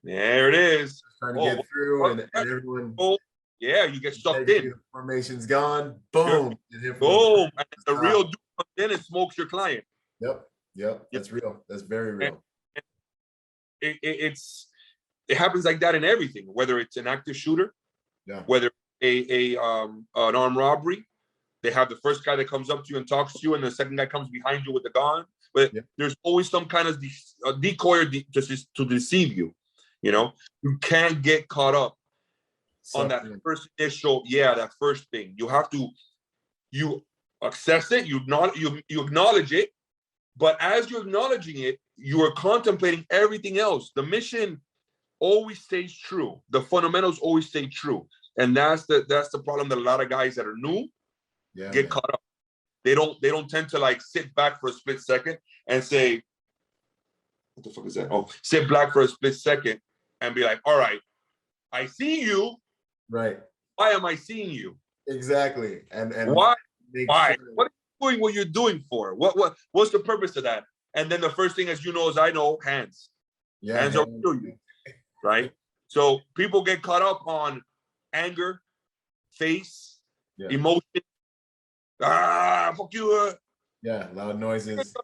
There it is. Trying to get through, and everyone. Yeah, you get sucked in. The formation's gone. Boom. Boom. And the real dude comes in and smokes your client. Yep. That's real. That's very real. And it happens like that in everything, whether it's an active shooter, whether an armed robbery. They have the first guy that comes up to you and talks to you, and the second guy comes behind you with the gun. But there's always some kind of decoy to deceive you. You know, you can't get caught up on that first initial, that first thing. You have to, you access it, you acknowledge it, but as you're acknowledging it, you are contemplating everything else. The mission always stays true. The fundamentals always stay true. And that's the problem that a lot of guys that are new get caught up. They don't tend to like sit back for a split second and say, what the fuck is that? Oh, sit back for a split second and be like, all right, I see you. Right. Why am I seeing you? Exactly. And why? Why? What are you doing? What you're doing for? What's the purpose of that? And then the first thing, as you know, as I know, hands. Hands are through you. Right? So people get caught up on anger, face, emotion. Fuck you. Loud noises.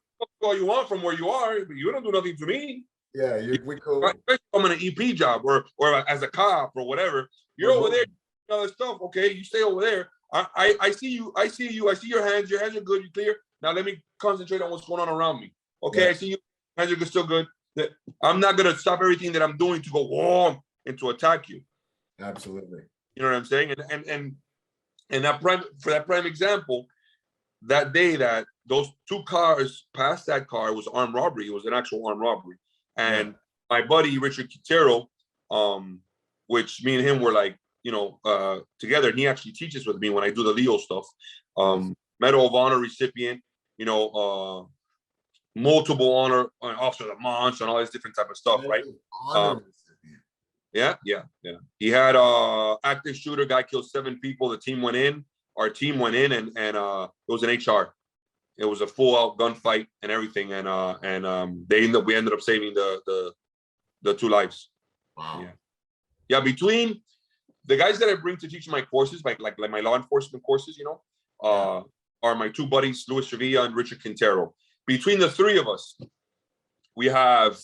All you want from where you are, but you don't do nothing to me. Yeah, we cool. I'm in an EP job or as a cop or whatever. You're over there doing other stuff. Okay, you stay over there. I see you. I see you. I see your hands. Your hands are good. You clear. Now let me concentrate on what's going on around me. Okay, I see you. Hands are still good. I'm not gonna stop everything that I'm doing to go warm and to attack you. Absolutely. You know what I'm saying? And that prime example, that day that those 2 cars passed that car, it was armed robbery. It was an actual armed robbery. And my buddy Richard Quintero, which me and him were like, together, and he actually teaches with me when I do the Leo stuff. Medal of Honor recipient, multiple honor officer of the month and all this different type of stuff, right? Yeah. He had active shooter, guy killed 7 people. The team went in. Our team went in, and it was an HR. It was a full out gunfight and everything, and we ended up saving the 2 lives. Wow. Yeah. Between the guys that I bring to teach my courses, like my law enforcement courses, are my 2 buddies, Luis Sevilla and Richard Quintero. Between the 3 of us, we have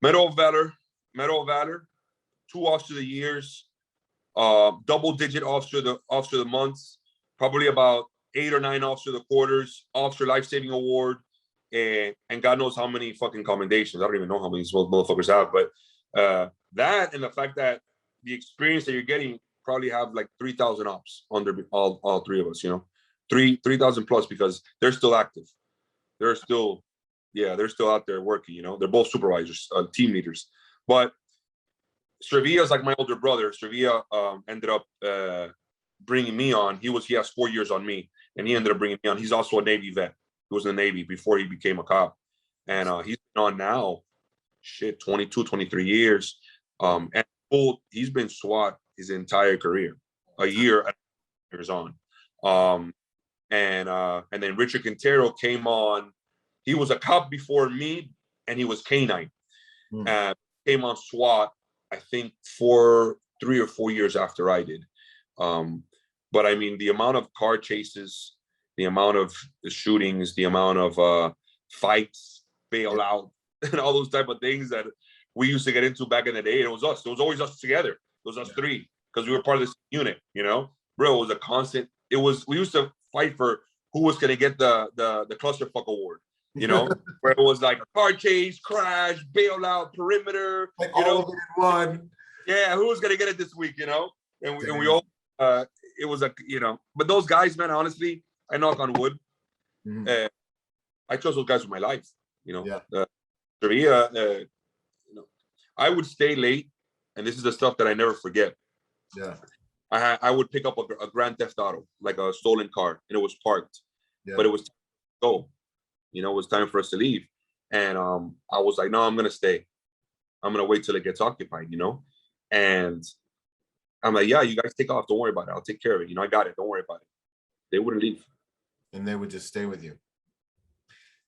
Medal of Valor, 2 Officer of the Years, double-digit Officer of the Months, probably about 8 or 9 Officer of the Quarters, Officer Life-Saving Award, and God knows how many fucking commendations. I don't even know how many these motherfuckers have, but that and the fact that the experience that you're getting probably have like 3,000 ops under all 3 of us, 3,000 plus, because they're still active. They're still Yeah, they're still out there working, you know. They're both supervisors, team leaders. But Strevilla is like my older brother. Strevilla ended up bringing me on. He has 4 years on me, and he ended up bringing me on. He's also a Navy vet. He was in the Navy before he became a cop. And he's been on now, 22, 23 years. And he's been SWAT his entire career, a year years on. And then Richard Quintero came on. He was a cop before me, and he was K9. Came on SWAT, I think, 3 or 4 years after I did. But I mean, the amount of car chases, the amount of shootings, the amount of fights, bailout, and all those type of things that we used to get into back in the day. It was us. It was always us together. It was us three, because we were part of this unit, you know? Bro, it was a constant. We used to fight for who was going to get the clusterfuck award, you know? Where it was like car chase, crash, bailout, perimeter. Like all of it in one. Yeah, who was going to get it this week, you know? And we all, it was a, you know, but those guys, man, honestly, I knock on wood. I trust those guys with my life, you know? Sevilla, you know, I would stay late, and this is the stuff that I never forget. Yeah. I would pick up a Grand Theft Auto, like a stolen car, and it was parked, but it was time to go. You know, it was time for us to leave. And I was like, no, I'm going to stay. I'm going to wait till it gets occupied, you know? And I'm like, yeah, you guys take off. Don't worry about it. I'll take care of it. You know, I got it. Don't worry about it. They wouldn't leave. And they would just stay with you.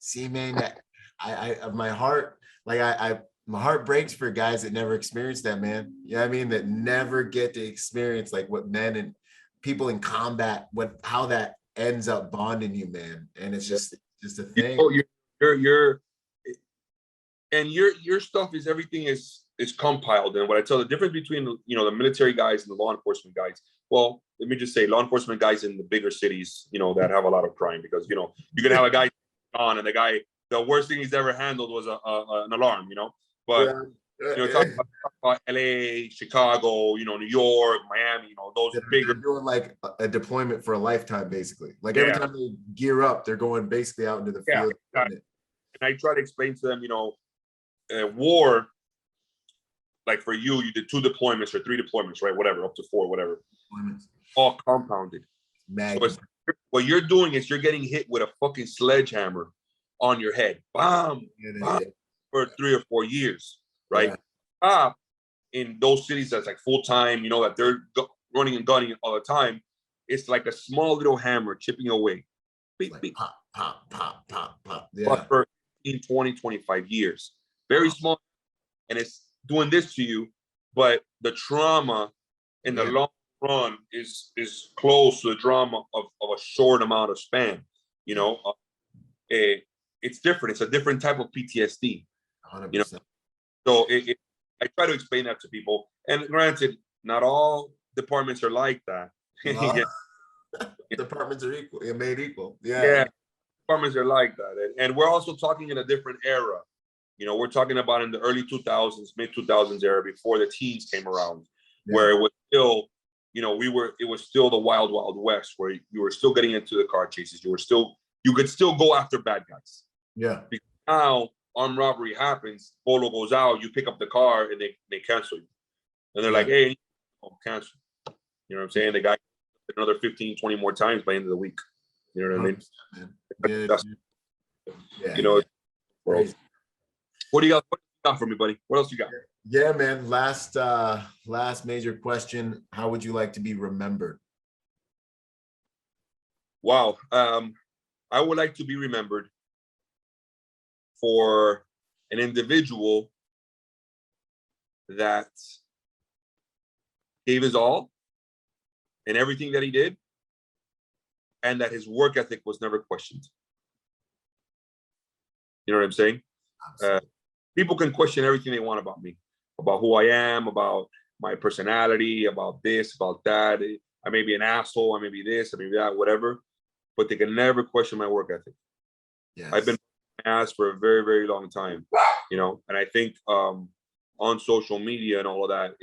See, man, my heart, like my heart breaks for guys that never experienced that, man. You know what I mean? That never get to experience like what men and people in combat, how that ends up bonding you, man. And it's just a thing. You know, your stuff is, everything is compiled. And what I tell, the difference between, you know, the military guys and the law enforcement guys, well, let me just say, law enforcement guys in the bigger cities, you know, that have a lot of crime, because, you know, you can have a guy on, and the worst thing he's ever handled was an alarm, you know. But you know, talk about LA, Chicago, you know, New York, Miami, you know, those bigger. They're doing like a deployment for a lifetime, basically. Like every time they gear up, they're going basically out into the field. Exactly. And I try to explain to them, you know, war, like for you did 2 deployments or 3 deployments, right? Whatever, up to 4, whatever. All compounded. So what you're doing is you're getting hit with a fucking sledgehammer on your head. Bam, bam, for 3 or 4 years, right? In those cities that's like full time, you know, that they're running and gunning all the time, it's like a small little hammer chipping away. Beep, like beep. Pop, pop, pop, pop, pop. But for 15, 20, 25 years. Very small. And it's doing this to you, but the trauma in the long run is close to the drama of a short amount of span. You know, it's different. It's a different type of PTSD. 100%. You know, so I try to explain that to people. And granted, not all departments are like that. Departments are equal. They're made equal. Yeah, departments are like that. And we're also talking in a different era. You know, we're talking about in the early 2000s, mid 2000s era, before the teens came around, where it was still, you know, it was still the wild, wild west, where you were still getting into the car chases. You could still go after bad guys. Yeah. Because now armed robbery happens, Polo goes out, you pick up the car, and they cancel you. And they're like, hey, cancel. You know what I'm saying? The guy another 15, 20 more times by the end of the week. You know what I mean? You know, what do you got for me, buddy? What else you got? Yeah, man. Last major question. How would you like to be remembered? Wow. I would like to be remembered for an individual that gave his all in everything that he did, and that his work ethic was never questioned. You know what I'm saying? People can question everything they want about me, about who I am, about my personality, about this, about that. I may be an asshole, I may be this, I may be that, whatever, but they can never question my work ethic. Yes. I've been asked for a very, very long time, you know, and I think on social media and all of that,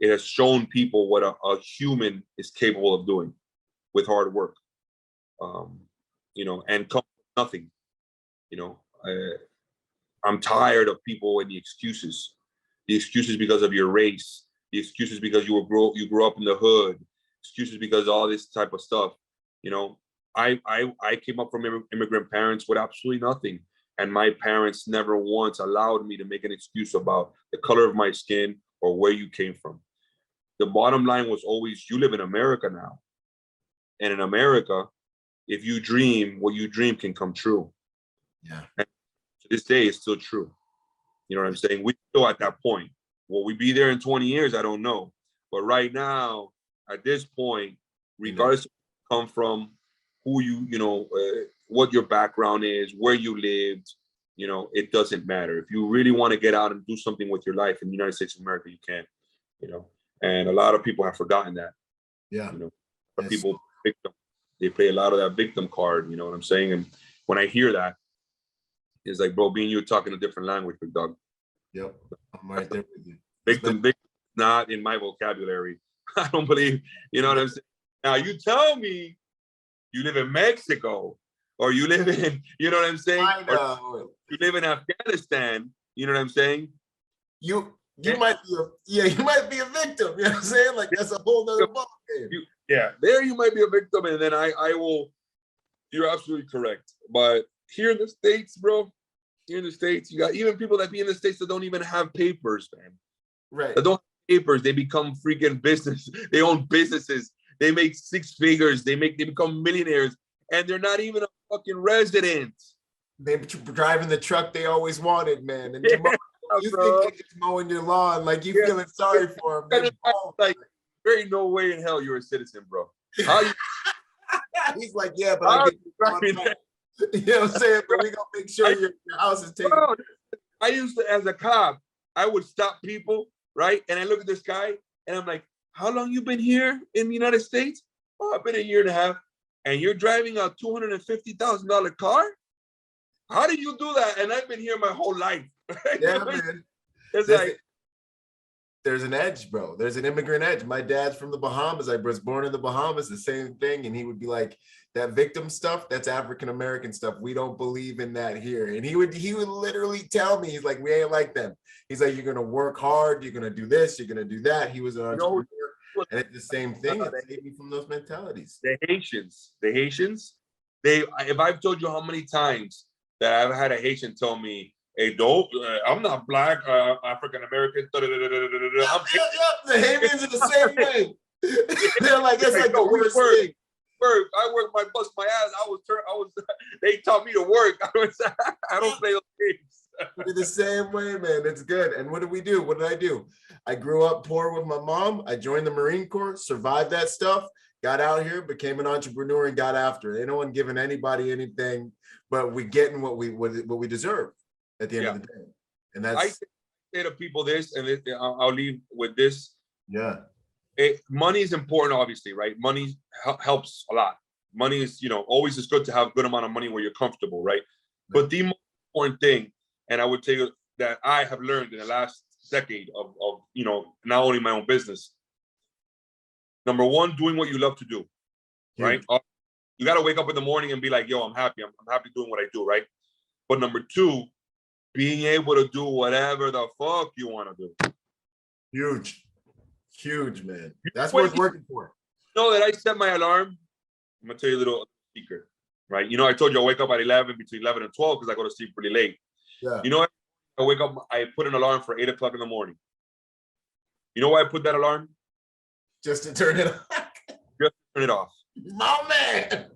it has shown people what a human is capable of doing with hard work, you know, and come with nothing. You know, I'm tired of people and the excuses because of your race, the excuses because you grew up in the hood, excuses because all this type of stuff. You know, I came up from immigrant parents with absolutely nothing. And my parents never once allowed me to make an excuse about the color of my skin or where you came from. The bottom line was always, you live in America now. And in America, if you dream, what you dream can come true. Yeah. And to this day, it's still true. You know what I'm saying? We're still at that point. Will we be there in 20 years? I don't know. But right now, at this point, regardless of where you come from, who what your background is, where you lived, it doesn't matter. If you really want to get out and do something with your life in the United States of America, you can, and a lot of people have forgotten that. Yeah. Yes. People, they play a lot of that victim card, you know what I'm saying? And when I hear that, it's like, bro, me and you talking a different language, big dog. Yep. I'm right there with you. Victim not in my vocabulary. I don't believe, you know what I'm saying? Now you tell me you live in Mexico, or you live in, you know what I'm saying? Or you live in Afghanistan, you know what I'm saying? You might be a victim, you know what I'm saying? Like, that's a whole nother ballgame. Yeah, there you might be a victim, and then I will, you're absolutely correct. But here in the States, bro, here in the States, you got even people that be in the States that don't even have papers, man. Right. That don't have papers, they become freaking business. They own businesses. They make six figures. They become millionaires, and they're not even a fucking resident. They're driving the truck they always wanted, man. And you think they're just mowing your lawn, like you feeling sorry for them. Like, there ain't no way in hell you're a citizen, bro. How you? He's like, yeah, but I get you know what I'm saying? But we gonna make sure your house is taken. Bro, I used to, as a cop, I would stop people, right? And I look at this guy, and I'm like, how long you been here in the United States? Oh, I've been a year and a half. And you're driving a $250,000 car? How do you do that? And I've been here my whole life. Yeah, man. It's like, there's an edge, bro. There's an immigrant edge. My dad's from the Bahamas. I was born in the Bahamas, the same thing. And he would be like, that victim stuff, that's African-American stuff. We don't believe in that here. And he would literally tell me, he's like, we ain't like them. He's like, you're going to work hard. You're going to do this. You're going to do that. He was an entrepreneur. And it's the same thing. It saved me from those mentalities. The Haitians, if I've told you how many times that I've had a Haitian tell me, hey, I'm not black, African-American. The Haitians are the same way. They're like, it's like the worst thing. I work my bust my ass. They taught me to work. I don't play those games. We're the same way, man. It's good. And what did we do? What did I do? I grew up poor with my mom. I joined the Marine Corps, survived that stuff, got out here, became an entrepreneur, and got after it. Ain't no one giving anybody anything, but we getting what we deserve at the end of the day. And that's, I say to people this, and I'll leave with this. Yeah. Money is important, obviously, right? Money helps a lot. Money is, always is good to have a good amount of money where you're comfortable, right? But the most important thing, and I would tell you that I have learned in the last decade of not only my own business. Number one, doing what you love to do, right? You got to wake up in the morning and be like, yo, I'm happy. I'm happy doing what I do, right? But number two, being able to do whatever the fuck you want to do. Huge, man. That's what it's working for. You know that I set my alarm. I'm gonna tell you a little secret, right? I told you I wake up at between 11 and 12 because I go to sleep pretty late. Yeah. I wake up, I put an alarm for 8 o'clock in the morning. You know why I put that alarm? Just to turn it off. Just to turn it off. My man.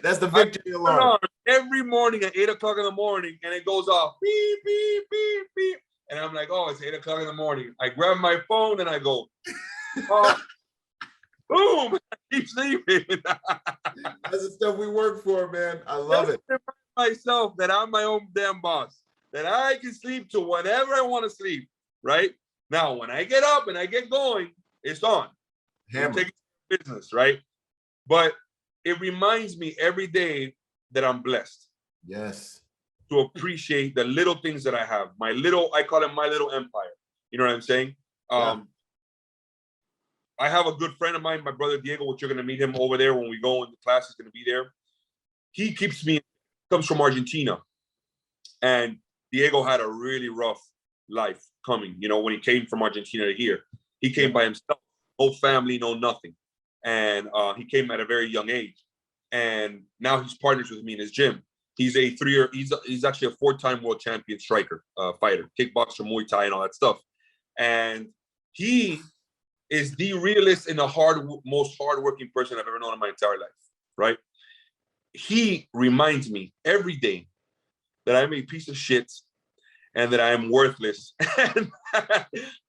That's the victory alarm. Every morning at 8 o'clock in the morning, and it goes off. Beep, beep, beep, beep. And I'm like, oh, it's 8 o'clock in the morning. I grab my phone and I go, oh, boom, I keep sleeping. That's the stuff we work for, man. I love it. Myself that I'm my own damn boss, that I can sleep to whenever I want to sleep, right? Now, when I get up and I get going, it's on. I'm taking business, right? But it reminds me every day that I'm blessed. Yes. To appreciate the little things that I have. I call it my little empire. You know what I'm saying? I have a good friend of mine, my brother Diego, which you're going to meet him over there when we go in the class, is going to be there. He keeps me, comes from Argentina. And Diego had a really rough life coming, you know, when he came from Argentina to here. He came by himself, no family, no nothing. And he came at a very young age. And now he's partners with me in his gym. He's a 3-year, he's actually a 4-time world champion striker, fighter, kickboxer, Muay Thai, and all that stuff. And he is the realest and the most hardworking person I've ever known in my entire life, right? He reminds me every day that I'm a piece of shit and that I am worthless. And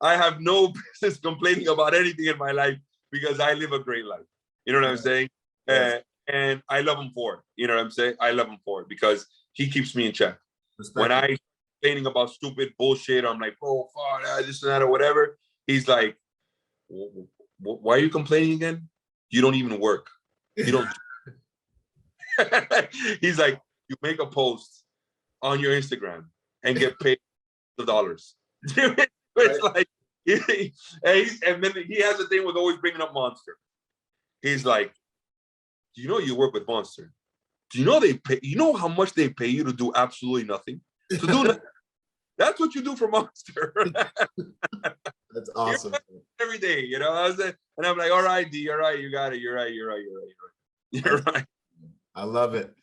I have no business complaining about anything in my life because I live a great life. You know what I'm saying? Yes. And I love him for it. You know what I'm saying? I love him for it because he keeps me in check. When I complaining about stupid bullshit, I'm like, oh, fuck, this and that or whatever. He's like, why are you complaining again? You don't even work. You don't. He's like, you make a post on your Instagram and get paid the dollars. It's like, and then he has a thing with always bringing up Monster. He's like, do you know you work with Monster? Do you know they pay? You know how much they pay you to do absolutely nothing? To do nothing. That's what you do for Monster. That's awesome. Every day, you know. And I'm like, all right, D, all right, you got it. You're right. You're right. I love it.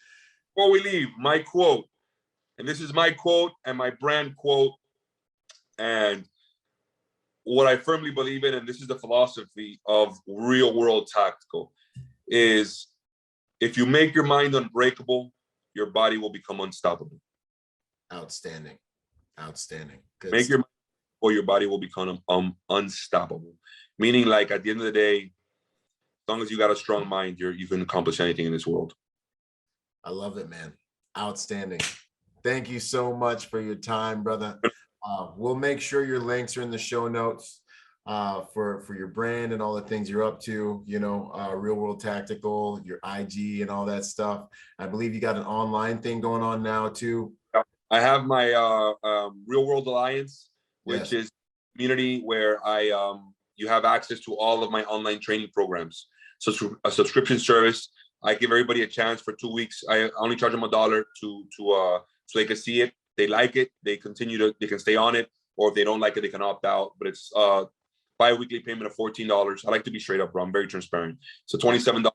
Before we leave, my quote, and this is my quote and my brand quote, and what I firmly believe in, and this is the philosophy of real world tactical, is if you make your mind unbreakable, your body will become unstoppable. Outstanding. Good Make your mind, or your body will become unstoppable. Meaning, like, at the end of the day, as long as you got a strong mind, you can accomplish anything in this world. I love it, man. Outstanding. Thank you so much for your time, brother. We'll make sure your links are in the show notes for your brand and all the things you're up to, you know, Real World Tactical, your IG and all that stuff. I believe you got an online thing going on now too. I have my Real World Alliance, which is a community where you have access to all of my online training programs. So it's a subscription service. I give everybody a chance for 2 weeks. I only charge them $1 so they can see it. They like it. They can stay on it, or if they don't like it, they can opt out. But it's bi-weekly payment of $14. I like to be straight up, bro. I'm very transparent. It's a $27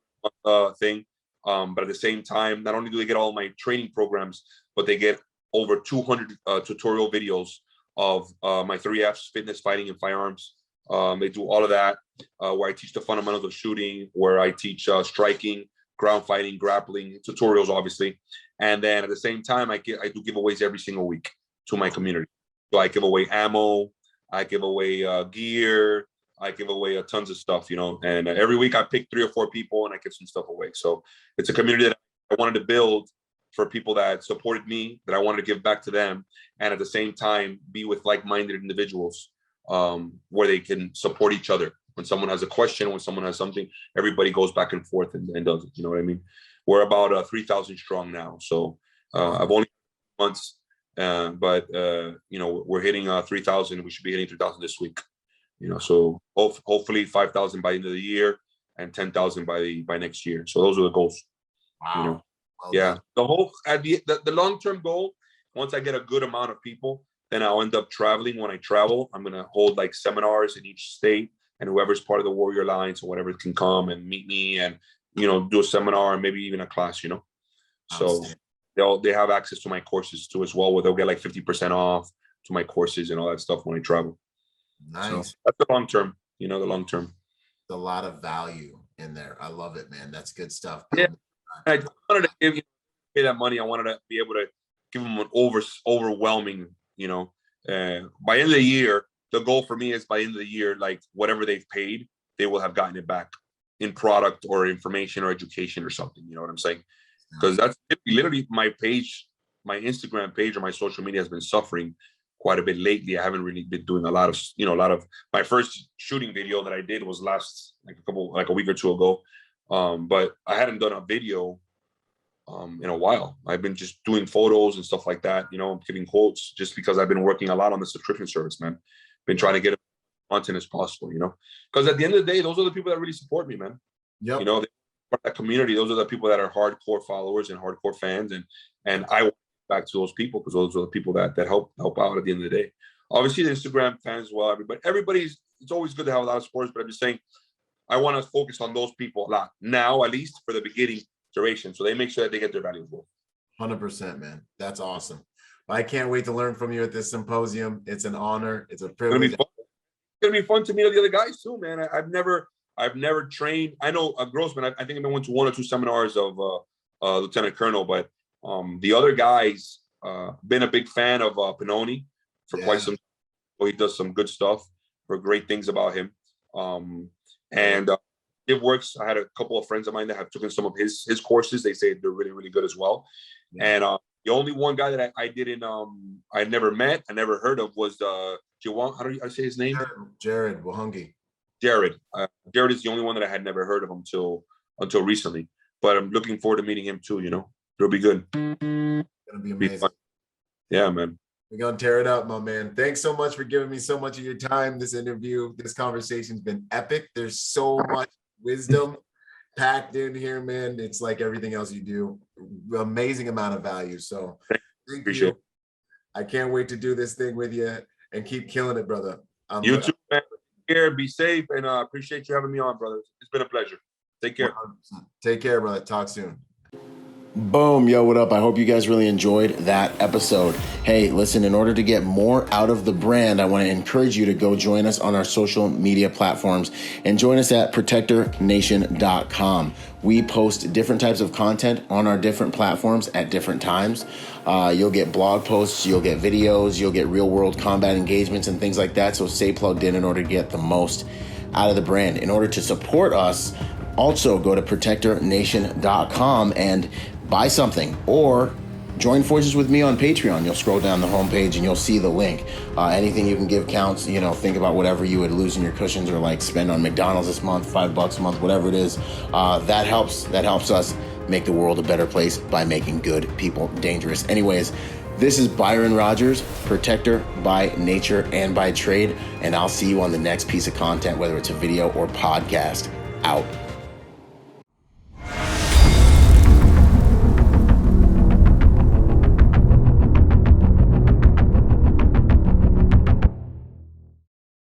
thing. But at the same time, not only do they get all my training programs, but they get over 200 tutorial videos of my 3Fs, fitness, fighting, and firearms. They do all of that, where I teach the fundamentals of shooting, where I teach striking, ground fighting, grappling, tutorials, obviously. And then at the same time, I do giveaways every single week to my community. So I give away ammo, I give away gear, I give away tons of stuff, you know. And every week I pick 3 or 4 people and I give some stuff away. So it's a community that I wanted to build for people that supported me, that I wanted to give back to them, and at the same time be with like-minded individuals where they can support each other. When someone has a question, when someone has something, everybody goes back and forth and does it. You know what I mean? We're about 3,000 strong now. So I've only months, but you know, we're hitting 3,000. We should be hitting 3,000 this week. You know, so hopefully 5,000 by the end of the year and 10,000 by next year. So those are the goals. Wow. You know, yeah. The whole the long-term goal. Once I get a good amount of people, then I'll end up traveling. When I travel, I'm gonna hold like seminars in each state, and whoever's part of the Warrior Alliance or whatever can come and meet me and, you know, do a seminar and maybe even a class, you know. So they have access to my courses too as well, where they'll get like 50% off to my courses and all that stuff when I travel. Nice. So that's the long term, you know, the long term. A lot of value in there. I love it, man. That's good stuff. Yeah. I wanted to give you that money. I wanted to be able to give them an overwhelming, you know, by end of the year, the goal for me is by end of the year, like whatever they've paid, they will have gotten it back in product or information or education or something. You know what I'm saying? Because that's literally my page, my Instagram page or my social media has been suffering quite a bit lately. I haven't really been doing a lot of my first shooting video that I did was like a week or two ago. But I hadn't done a video in a while. I've been just doing photos and stuff like that, you know, giving quotes, just because I've been working a lot on the subscription service, man. Been trying to get as much content as possible, you know, because at the end of the day, those are the people that really support me, man. Yep. You know, that community, those are the people that are hardcore followers and hardcore fans, and I want back to those people, because those are the people that help out at the end of the day. Obviously, the Instagram fans as well. Everybody's. It's always good to have a lot of sports, but I'm just saying, I want to focus on those people a lot now, at least for the beginning duration, so they make sure that they get their valuable. 100%, man. That's awesome. I can't wait to learn from you at this symposium. It's an honor. It's a privilege. It's gonna be fun to meet the other guys too, man. I've never trained. I know Grossman. I think I went to 1 or 2 seminars of Lieutenant Colonel, but the other guys, been a big fan of Pannoni for quite some. He does some good stuff. For great things about him, and it works. I had a couple of friends of mine that have taken some of his courses. They say they're really, really good as well. And the only one guy that I didn't, I never met, I never heard of, was Jiwang. How do I say his name? Jared Wahungi. Jared. Jared is the only one that I had never heard of until recently. But I'm looking forward to meeting him too. It'll be good. It's gonna be amazing. Yeah, man. We're going to tear it up, my man. Thanks so much for giving me so much of your time. This interview, this conversation's been epic. There's so much wisdom packed in here, man. It's like everything else you do. Amazing amount of value. So thank you. I can't wait to do this thing with you and keep killing it, brother. You too, man. Take care. Be safe. And appreciate you having me on, brother. It's been a pleasure. Take care. 100%. Take care, brother. Talk soon. Boom. Yo, what up? I hope you guys really enjoyed that episode. Hey, listen, in order to get more out of the brand, I want to encourage you to go join us on our social media platforms and join us at protectornation.com. We post different types of content on our different platforms at different times. You'll get blog posts, you'll get videos, you'll get real world combat engagements and things like that. So stay plugged in order to get the most out of the brand. In order to support us, also go to protectornation.com and buy something, or join forces with me on Patreon. You'll scroll down the homepage and you'll see the link. Anything you can give counts. Think about whatever you would lose in your cushions or like spend on McDonald's this month, $5 a month, whatever it is. That helps us make the world a better place by making good people dangerous. Anyways, this is Byron Rogers, protector by nature and by trade, and I'll see you on the next piece of content, whether it's a video or podcast. Out.